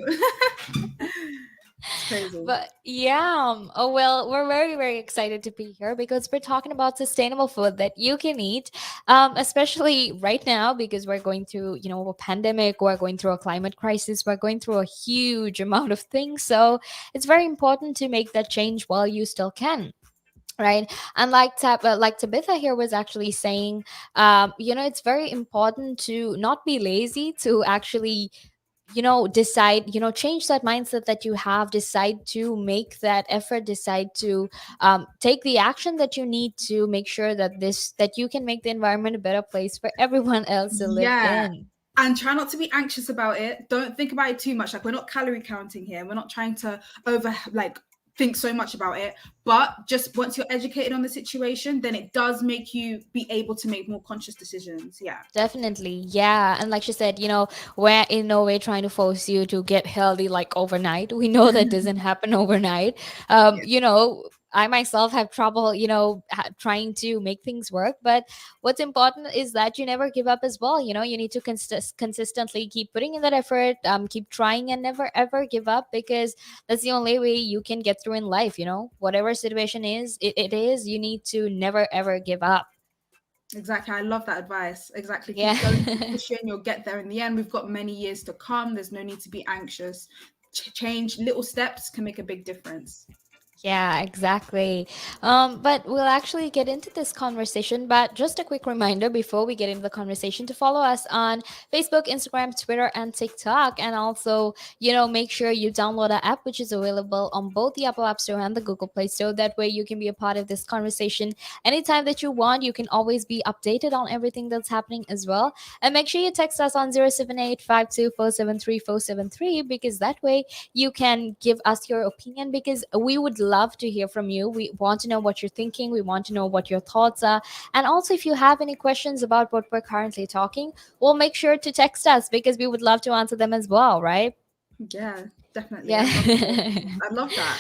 It's crazy. But yeah, oh well, we're very, very excited to be here because we're talking about sustainable food that you can eat, especially right now because we're going through, a pandemic, we're going through a climate crisis, we're going through a huge amount of things. So it's very important to make that change while you still can. Right. And like Tabitha here was actually saying, it's very important to not be lazy, to actually decide, change that mindset that you have, decide to make that effort, decide to take the action that you need to make sure that you can make the environment a better place for everyone else to live in. And try not to be anxious about it. Don't think about it too much. Like, we're not calorie counting here. We're not trying to think so much about it, but just once you're educated on the situation, then it does make you be able to make more conscious decisions. Yeah, definitely. Yeah. And like she said, we're in no way trying to force you to get healthy like overnight. We know that doesn't happen overnight. I myself have trouble, trying to make things work. But what's important is that you never give up as well. You need to consistently keep putting in that effort, keep trying and never ever give up, because that's the only way you can get through in life. Whatever situation is, it is, you need to never ever give up. Exactly. I love that advice. Exactly. Yeah. Keep going, keep pushing, you'll get there in the end. We've got many years to come. There's no need to be anxious. Change, little steps can make a big difference. Yeah, exactly. But we'll actually get into this conversation. But just a quick reminder before we get into the conversation to follow us on Facebook, Instagram, Twitter, and TikTok. And also, make sure you download our app, which is available on both the Apple App Store and the Google Play Store. That way you can be a part of this conversation anytime that you want. You can always be updated on everything that's happening as well. And make sure you text us on 078 because that way you can give us your opinion, because we would love to hear from you. We want to know what you're thinking. We want to know what your thoughts are. And also, if you have any questions about what we're currently talking, we'll make sure to text us because we would love to answer them as well, right? Yeah, definitely. Yeah. I love that.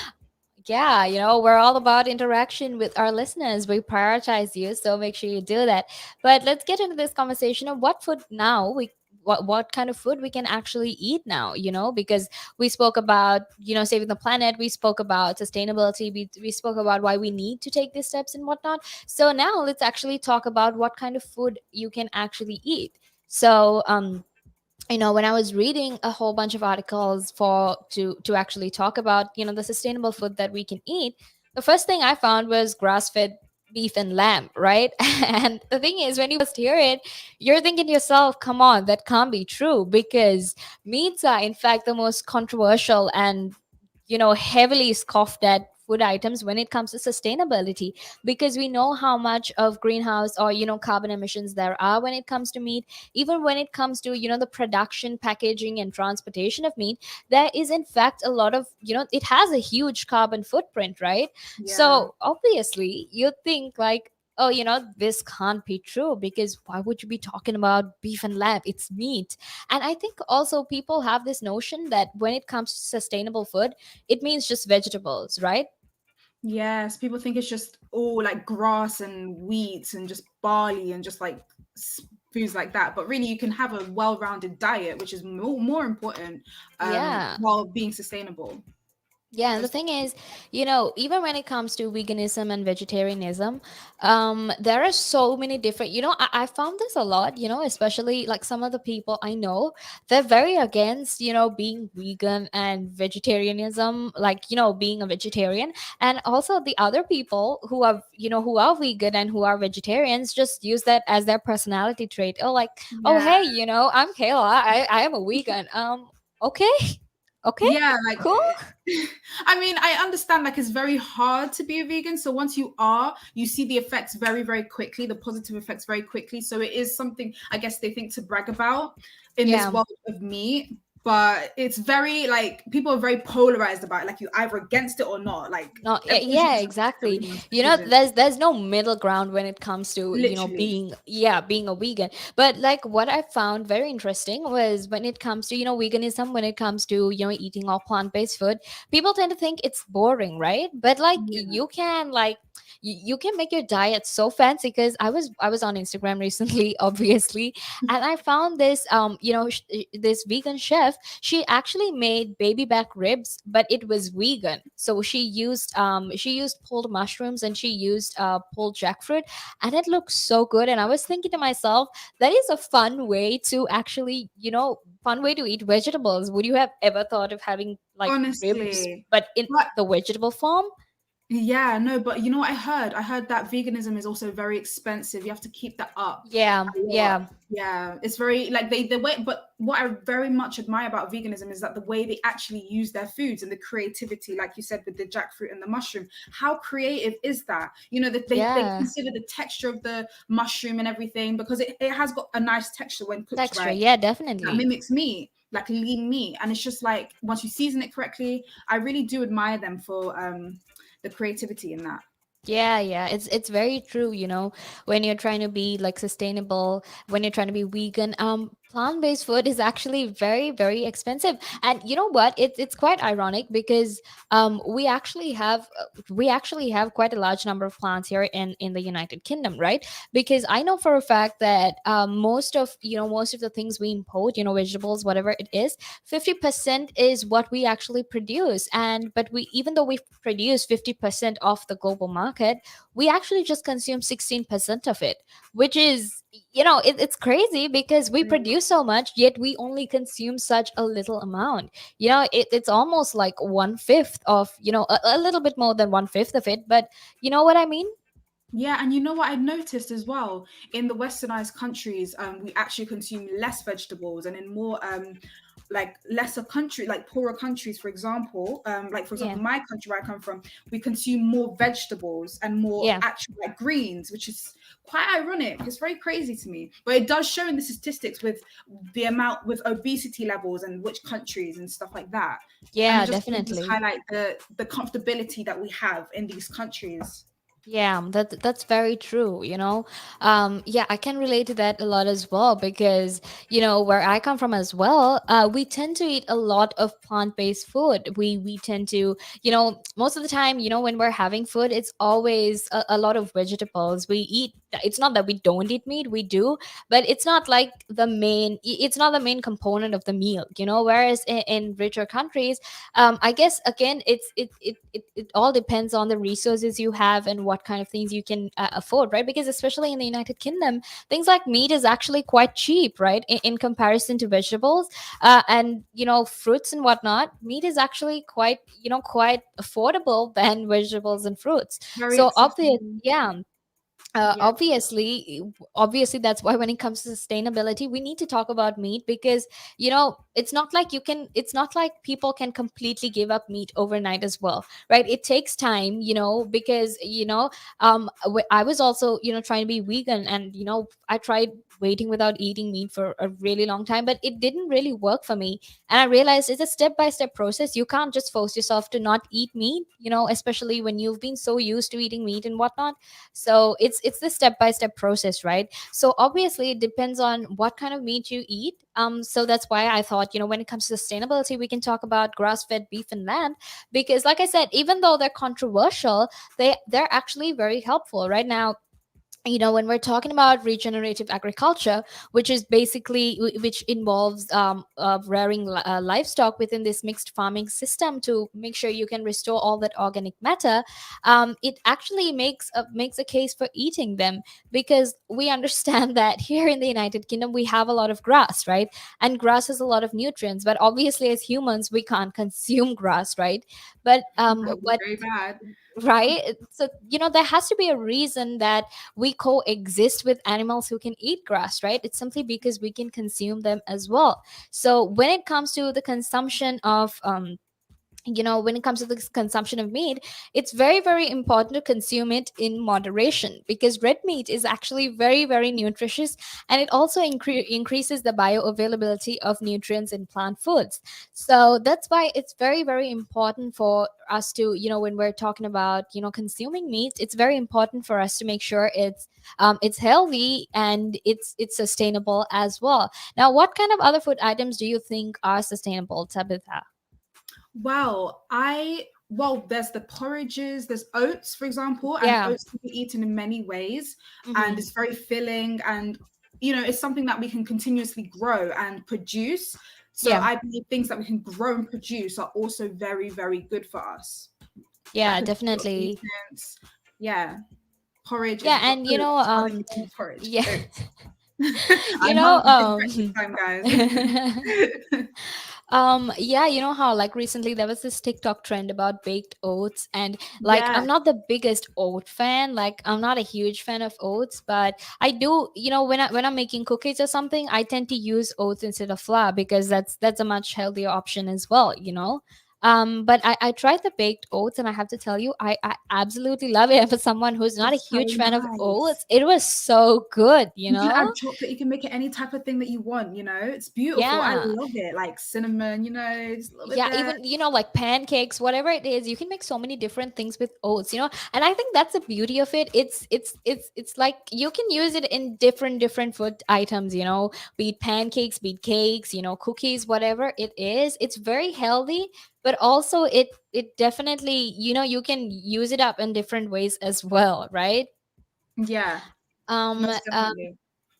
Yeah, we're all about interaction with our listeners. We prioritize you, so make sure you do that. But let's get into this conversation of what food now we what kind of food we can actually eat now, because we spoke about, saving the planet, we spoke about sustainability, we spoke about why we need to take these steps and whatnot. So now let's actually talk about what kind of food you can actually eat. So when I was reading a whole bunch of articles for to actually talk about the sustainable food that we can eat, the first thing I found was grass-fed beef and lamb, right? And the thing is, when you first hear it, you're thinking to yourself, come on, that can't be true, because meats are in fact the most controversial and heavily scoffed at food items when it comes to sustainability, because we know how much of greenhouse or carbon emissions there are when it comes to meat. Even when it comes to the production, packaging, and transportation of meat, there is in fact a lot of it has a huge carbon footprint, right? Yeah. So obviously you think like, oh, this can't be true, because why would you be talking about beef and lamb? It's meat. And I think also people have this notion that when it comes to sustainable food, it means just vegetables, right? Yes, people think it's just all like grass and wheat and just barley and just like foods like that. But really, you can have a well-rounded diet, which is more important Yeah. while being sustainable. Yeah, and the thing is, even when it comes to veganism and vegetarianism, there are so many different, I found this a lot, especially like some of the people I know, they're very against, being vegan and vegetarianism, like, being a vegetarian. And also the other people who are vegan and who are vegetarians just use that as their personality trait. Oh, like, oh, Yeah, hey, I'm Kayla. I am a vegan. Okay. Okay, yeah, like cool. I mean, I understand like it's very hard to be a vegan. So once you are, you see the effects very, very quickly, the positive effects very quickly. So it is something I guess they think to brag about in this Yeah. world of meat. But it's very like people are very polarized about it. Like you either against it or not. Like No, everyone should yeah, just respect exactly. everyone's decision. There's no middle ground when it comes to, Literally. being a vegan. But like what I found very interesting was when it comes to, veganism, when it comes to, eating all plant-based food, people tend to think it's boring, right? But like Yeah. you can you can make your diet so fancy, because I was on Instagram recently, obviously, and I found this this vegan chef. She actually made baby back ribs, but it was vegan. So she used pulled mushrooms, and she used pulled jackfruit, and it looked so good. And I was thinking to myself, that is a fun way to actually, fun way to eat vegetables. Would you have ever thought of having like ribs, Honestly. but in But the vegetable form? yeah, no, but you know what I heard? I heard that veganism is also very expensive. You have to keep that up Yeah, a lot. yeah, Yeah, it's very like they the way. But what I very much admire about veganism is that the way they actually use their foods and the creativity, like you said with the jackfruit and the mushroom. How creative is that? You know that they yeah. consider the texture of the mushroom and everything because it has got a nice texture when cooked Texture, right. yeah, That definitely. mimics meat, like lean meat, and it's just like once you season it correctly, I really do admire them for the creativity in that. Yeah, yeah, it's very true, when you're trying to be like sustainable, when you're trying to be vegan, plant-based food is actually very, very expensive. And you know what? It's quite ironic, because we actually have quite a large number of plants here in the United Kingdom, right? Because I know for a fact that most of the things we import, vegetables, whatever it is, 50% is what we actually produce. And but we even though we produce 50% of the global market, we actually just consume 16% of it, which is it's crazy because we produce so much, yet we only consume such a little amount. It's almost like one fifth of, a little bit more than one fifth of it, but you know what I mean? Yeah, and you know what I noticed as well, in the westernized countries, we actually consume less vegetables, and in more like lesser country, like poorer countries, for example, like for Yeah. example, my country where I come from, we consume more vegetables and more Yeah. actual like greens, which is quite ironic. It's very crazy to me, but it does show in the statistics with the amount with obesity levels and which countries and stuff like that. And it Yeah, just really does definitely. highlight the comfortability that we have in these countries. Yeah, that's very true, Yeah, I can relate to that a lot as well because, where I come from as well, we tend to eat a lot of plant-based food. We tend to, most of the time, when we're having food, it's always a lot of vegetables. We eat, it's not that we don't eat meat, we do, but it's not like it's not the main component of the meal, whereas in richer countries, I guess again it all depends on the resources you have and what kind of things you can afford, right? Because especially in the United Kingdom, things like meat is actually quite cheap, right, in comparison to vegetables, and fruits and whatnot. Meat is actually quite affordable than vegetables and fruits. Very So obvious, accessible. yeah. Yeah. Obviously that's why when it comes to sustainability we need to talk about meat because it's not like people can completely give up meat overnight as well, right? It takes time, because I was also trying to be vegan, and I tried waiting without eating meat for a really long time, but it didn't really work for me. And I realized it's a step by step process. You can't just force yourself to not eat meat, especially when you've been so used to eating meat and whatnot. So it's the step by step process, right? So obviously it depends on what kind of meat you eat. So that's why I thought, when it comes to sustainability, we can talk about grass fed beef and lamb, because like I said, even though they're controversial, they're actually very helpful right now. When we're talking about regenerative agriculture, which is basically which involves rearing livestock within this mixed farming system to make sure you can restore all that organic matter, it actually makes a case for eating them, because we understand that here in the United Kingdom we have a lot of grass, right? And grass has a lot of nutrients, but obviously as humans we can't consume grass, right? but That would be but very bad. right, so there has to be a reason that we coexist with animals who can eat grass, right? It's simply because we can consume them as well. So when it comes to the consumption of when it comes to the consumption of meat, it's very, very important to consume it in moderation, because red meat is actually very, very nutritious, and it also increases the bioavailability of nutrients in plant foods. So that's why it's very, very important for us to, when we're talking about, consuming meat, it's very important for us to make sure it's healthy and it's sustainable as well. Now, what kind of other food items do you think are sustainable, Tabitha? There's the porridges, there's oats, for example, and Yeah. oats can be eaten in many ways, and Hmm. it's very filling, and it's something that we can continuously grow and produce. So Yeah. I believe things that we can grow and produce are also very, very good for us. That Yeah, could be your definitely. nutrients. Yeah, porridge Yeah, is and oats. How do you say porridge? yeah, Oats. you I'm know, hungry. It's breakfast time, guys. yeah, you know how like recently there was this TikTok trend about baked oats, and like Yeah. I'm not the biggest oat fan, like I'm not a huge fan of oats, but I do, when I'm making cookies or something, I tend to use oats instead of flour, because that's a much healthier option as well. But I tried the baked oats, and I have to tell you, I absolutely love it. And for someone who's not a It's so huge fan of nice. oats, it was so good, You can add chocolate, you can make it any type of thing that you want, It's beautiful. I Yeah. love it. Like cinnamon, just a little bit Yeah, there. even like pancakes, whatever it is, you can make so many different things with oats. And I think that's the beauty of it. It's like you can use it in different food items, be it pancakes, be it cakes, cookies, whatever it is. It's very healthy, but also it definitely, you can use it up in different ways as well, right? Yeah, um most uh, definitely.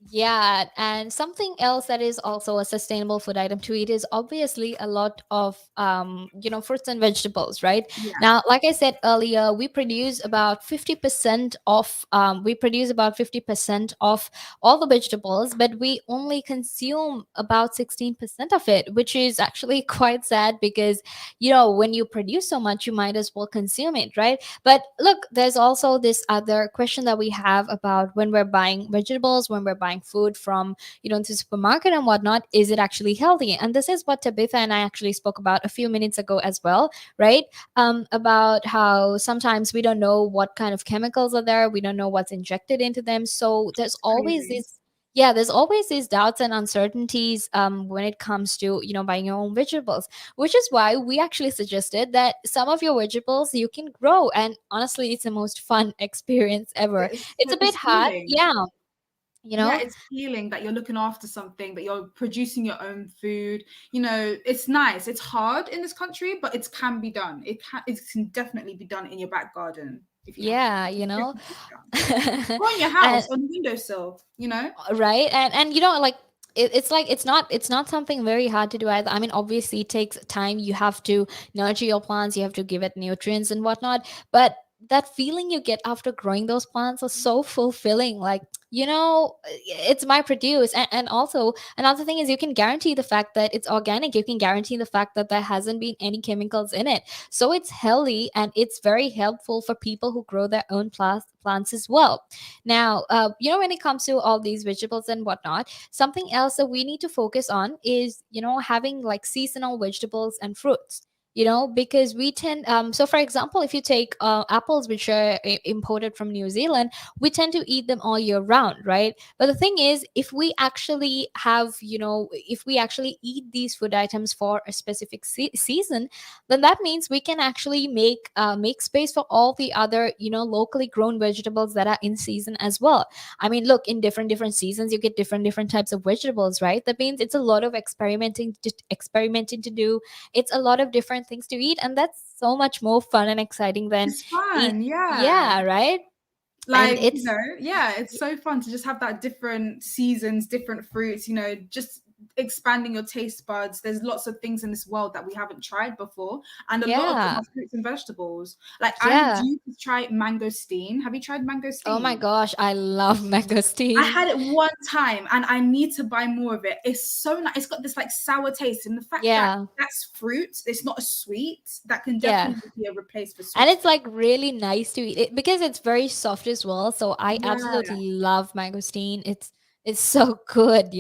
Yeah, and something else that is also a sustainable food item to eat is obviously a lot of fruits and vegetables, right? Yeah, Now, like I said earlier, we produce about 50% of all the vegetables, but we only consume about 16% of it, which is actually quite sad because when you produce so much, you might as well consume it, right? But look, there's also this other question that we have about when we're buying vegetables, when we're buying food from, the supermarket and whatnot, is it actually healthy? And this is what Tabitha and I actually spoke about a few minutes ago as well, right? About how sometimes we don't know what kind of chemicals are there, we don't know what's injected into them. So there's always crazy. this yeah, there's always these doubts and uncertainties when it comes to buying your own vegetables, which is why we actually suggested that some of your vegetables you can grow. And honestly, it's the most fun experience ever. It's a bit It's hard, healing. yeah, you Yeah, know it's healing that you're looking after something, that you're producing your own food. It's nice. It's hard in this country, but it can be done. It can definitely be done in your back garden if you have yeah, time. It definitely can be done. Or on your and house, on the windowsill. right, and like it's like it's not something very hard to do either. I mean, obviously it takes time. You have to nurture your plants, you have to give it nutrients and whatnot, but that feeling you get after growing those plants is so fulfilling. Like, it's my produce. And also another thing is you can guarantee the fact that it's organic, you can guarantee the fact that there hasn't been any chemicals in it, so it's healthy and it's very helpful for people who grow their own plants as well. Now, when it comes to all these vegetables and whatnot, something else that we need to focus on is, having like seasonal vegetables and fruits. Because we tend, so for example, if you take apples, which are imported from New Zealand, we tend to eat them all year round, right? But the thing is, if we actually eat these food items for a specific season, then that means we can actually make space for all the other locally grown vegetables that are in season as well. I mean, look, in different seasons you get different types of vegetables, right? That means it's a lot of experimenting to do. It's a lot of different things to eat, and that's so much more fun and exciting than It's eat. fun, yeah. Yeah, right. And Like, it's yeah, it's so fun to just have that different seasons, different fruits, just expanding your taste buds. There's lots of things in this world that we haven't tried before, and a lot of them yeah, are fruits and vegetables. Like, I'm yeah. due to try mangosteen. Have you tried Oh my mangosteen? gosh, I love I mangosteen. had it one time and I need to buy more of it. It's so nice. It's got this like sour taste, and the fact that Yeah, that's fruit, it's not a sweet, that can yeah. definitely be a replace for And sweets. it's like really nice to eat it because it's very soft as well. So I Yeah. absolutely love mangosteen. It's so good.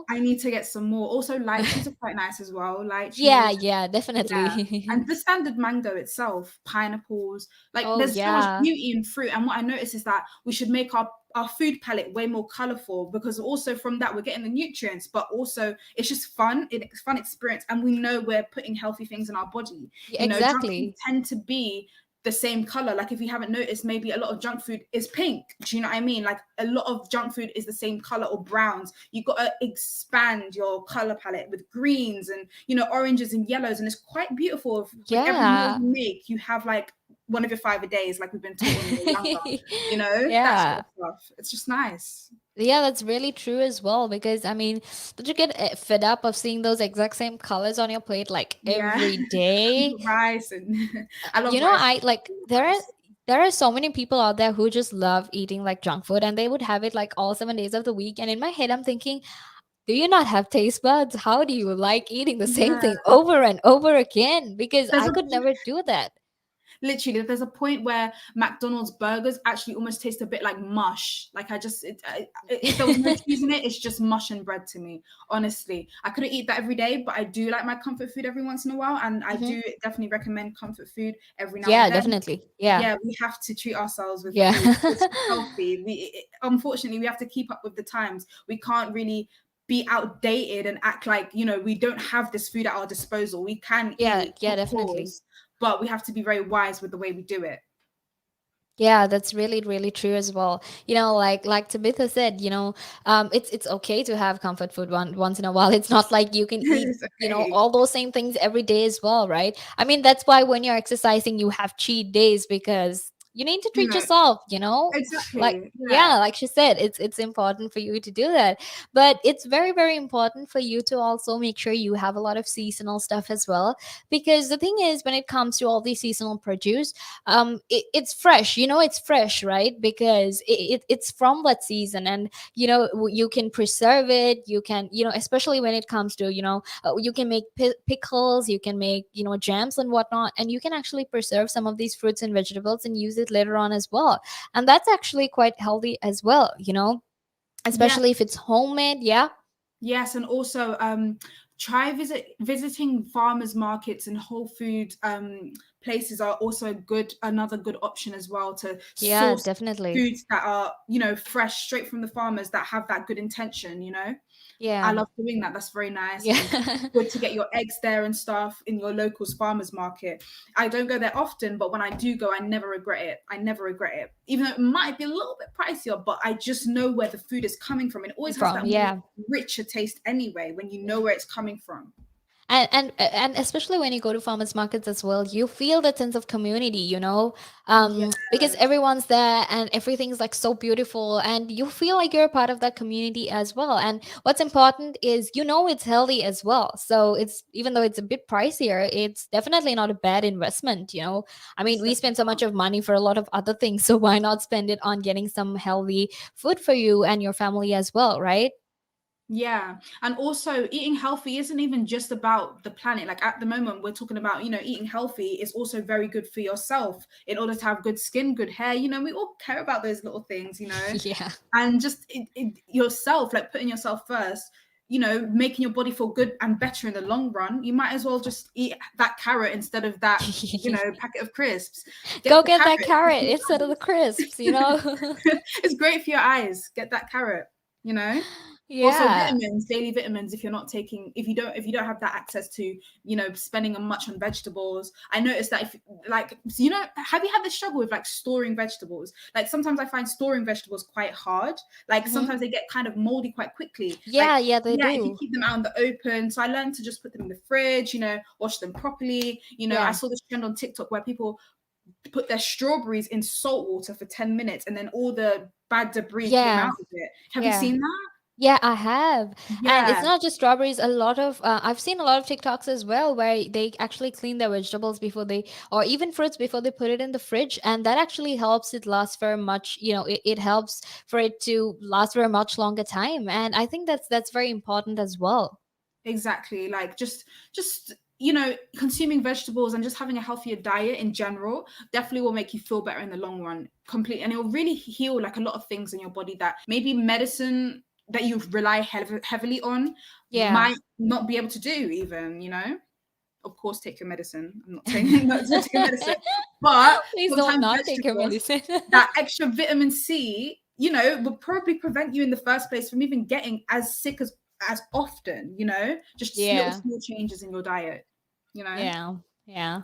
I need to get some more. Also, lychees are quite nice as well. Yeah, Lychees, yeah, yeah. And definitely. the standard mango itself, pineapples, like Oh there's so much yeah. beauty in fruit. And what I notice is that we should make our food palette way more colorful, because also from that we're getting the nutrients, but also it's just fun. It's a fun experience. And we know we're putting healthy things in our body. Yeah, Junk food exactly. tend to be the same color. Like, if you haven't noticed, maybe a lot of junk food is pink. Do you know what I mean? Like, a lot of junk food is the same color, or browns. You got to expand your color palette with greens and oranges and yellows, and it's quite beautiful. With every meal Yeah. you make, you have like one of your 5 a days, like we've been taught when we were younger. That sort Yeah. of stuff. It's just nice. Yeah, that's really true as well. Because I mean, don't you get fed up of seeing those exact same colors on your plate like Yeah. every day? Rice and I love rice. I like there are so many people out there who just love eating like junk food, and they would have it like all 7 days of the week. And in my head, I'm thinking, do you not have taste buds? How do you like eating the same Yeah. thing over and over again? Because There's I a could never do that. Literally, there's a point where McDonald's burgers actually almost taste a bit like mush. Like, if there was no cheese in it, it's just mush and bread to me. Honestly, I couldn't eat that every day, but I do like my comfort food every once in a while, and I Hmm. do definitely recommend comfort food every now and Yeah, then. definitely. Yeah, Yeah, we have to treat ourselves with yeah. food. It's healthy. Unfortunately, we have to keep up with the times. We can't really be outdated and act like we don't have this food at our disposal. We can Yeah, eat, yeah, of definitely. course, but we have to be very wise with the way we do it. Yeah, that's really, really true as well. Like Tabitha said, it's okay to have comfort food once in a while. It's not like you can eat, It's okay. all those same things every day as well, right? I mean, that's why when you're exercising, you have cheat days because You need to You treat know, yourself, like, exactly. yeah, Yeah. like she said, it's important for you to do that. But it's very, very important for you to also make sure you have a lot of seasonal stuff as well, because the thing is, when it comes to all these seasonal produce, it's fresh, it's fresh, right? Because it's from that season, and you can preserve it. You can, especially when it comes to, you can make pickles, you can make, jams and whatnot, and you can actually preserve some of these fruits and vegetables and use it later on as well. And that's actually quite healthy as well, Yeah. especially if it's homemade. Yeah. Yes, and also try visiting farmers markets and whole food places are also another good option as well, to Yeah, source definitely. foods that are, fresh, straight from the farmers, that have that good intention. I Yeah. love doing that. That's very nice, Yeah. and good to get your eggs there and stuff in your local's farmers market. I don't go there often, but when I do go, I never regret it. I never regret it, even though it might be a little bit pricier. But I just know where the food is coming from. It always has From, that more yeah. richer taste anyway when you know where it's coming from. And especially when you go to farmers markets as well, you feel that sense of community, Yeah, because everyone's there and everything's like so beautiful, and you feel like you're a part of that community as well. And what's important is, it's healthy as well, so it's, even though it's a bit pricier, it's definitely not a bad investment. I mean, it's we spend definitely so much of money for a lot of other things, so why not spend it on getting some healthy food for you and your family as well, right? Yeah. And also, eating healthy isn't even just about the planet. Like, at the moment, we're talking about, eating healthy is also very good for yourself in order to have good skin, good hair. We all care about those little things. Yeah. And just yourself, like putting yourself first, making your body feel good and better in the long run. You might as well just eat that carrot instead of that, packet of crisps. Go Get the get that carrot. carrot instead of the crisps. It's great for your eyes. Get that carrot, you know? Also, Yeah. vitamins, daily vitamins, if you don't have that access to, spending much on vegetables. I noticed that, if like, so, have you had the struggle with like storing vegetables? Like, sometimes I find storing vegetables quite hard. Like, Hmm. sometimes they get kind of moldy quite quickly. Like, Yeah, yeah, they yeah, if you do. keep them out in the open. So I learned to just put them in the fridge, wash them properly. I Yeah. saw this trend on TikTok where people put their strawberries in salt water for 10 minutes, and then all the bad debris came Yeah. out of it. Have you Yeah. seen that? Yeah, I have. And it's Yeah. not just strawberries. A lot of, I've seen a lot of TikToks as well where they actually clean their vegetables before they, or even fruits before they put it in the fridge. And that actually helps it last for much, it helps for it to last for a much longer time. And I think that's very important as well. Exactly. Like, just consuming vegetables and just having a healthier diet in general definitely will make you feel better in the long run, complete, and it will really heal like a lot of things in your body that maybe medicine that you rely heavily on Yeah. might not be able to do even. Of course, take your medicine. I'm not saying not to take your medicine, but Please don't sometimes not take your vegetables, medicine. that extra vitamin C, would probably prevent you in the first place from even getting as sick as often. Just little Yeah. small changes in your diet, you know, Yeah. Yeah.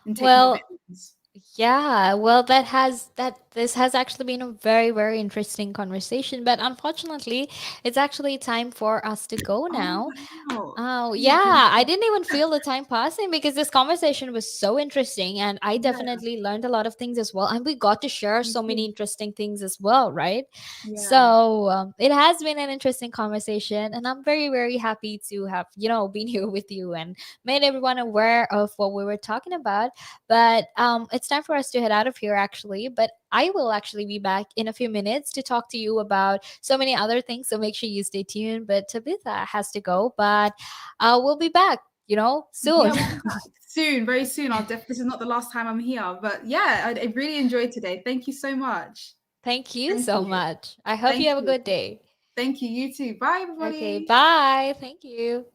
and take more Well, vitamins. yeah, well, this has actually been a very, very interesting conversation, but unfortunately, it's actually time for us to go Oh now. wow! Oh, Oh my goodness. yeah, I didn't even feel the time passing because this conversation was so interesting, and I Yeah, definitely learned a lot of things as well, and we got to share me so many too. interesting things as well, right? Yeah, So, it has been an interesting conversation, and I'm very, very happy to have, been here with you and made everyone aware of what we were talking about. But it's time for us to head out of here, actually. But I will actually be back in a few minutes to talk to you about so many other things. So make sure you stay tuned. But Tabitha has to go, but we'll be back, soon. yeah. We'll be back soon, very soon. This is not the last time I'm here, but yeah, I really enjoyed today. Thank you so much. Thank you Thank so you. much. I hope you Thank have a you. good day. Thank you. You too. Bye, Okay, everybody. bye. Thank you.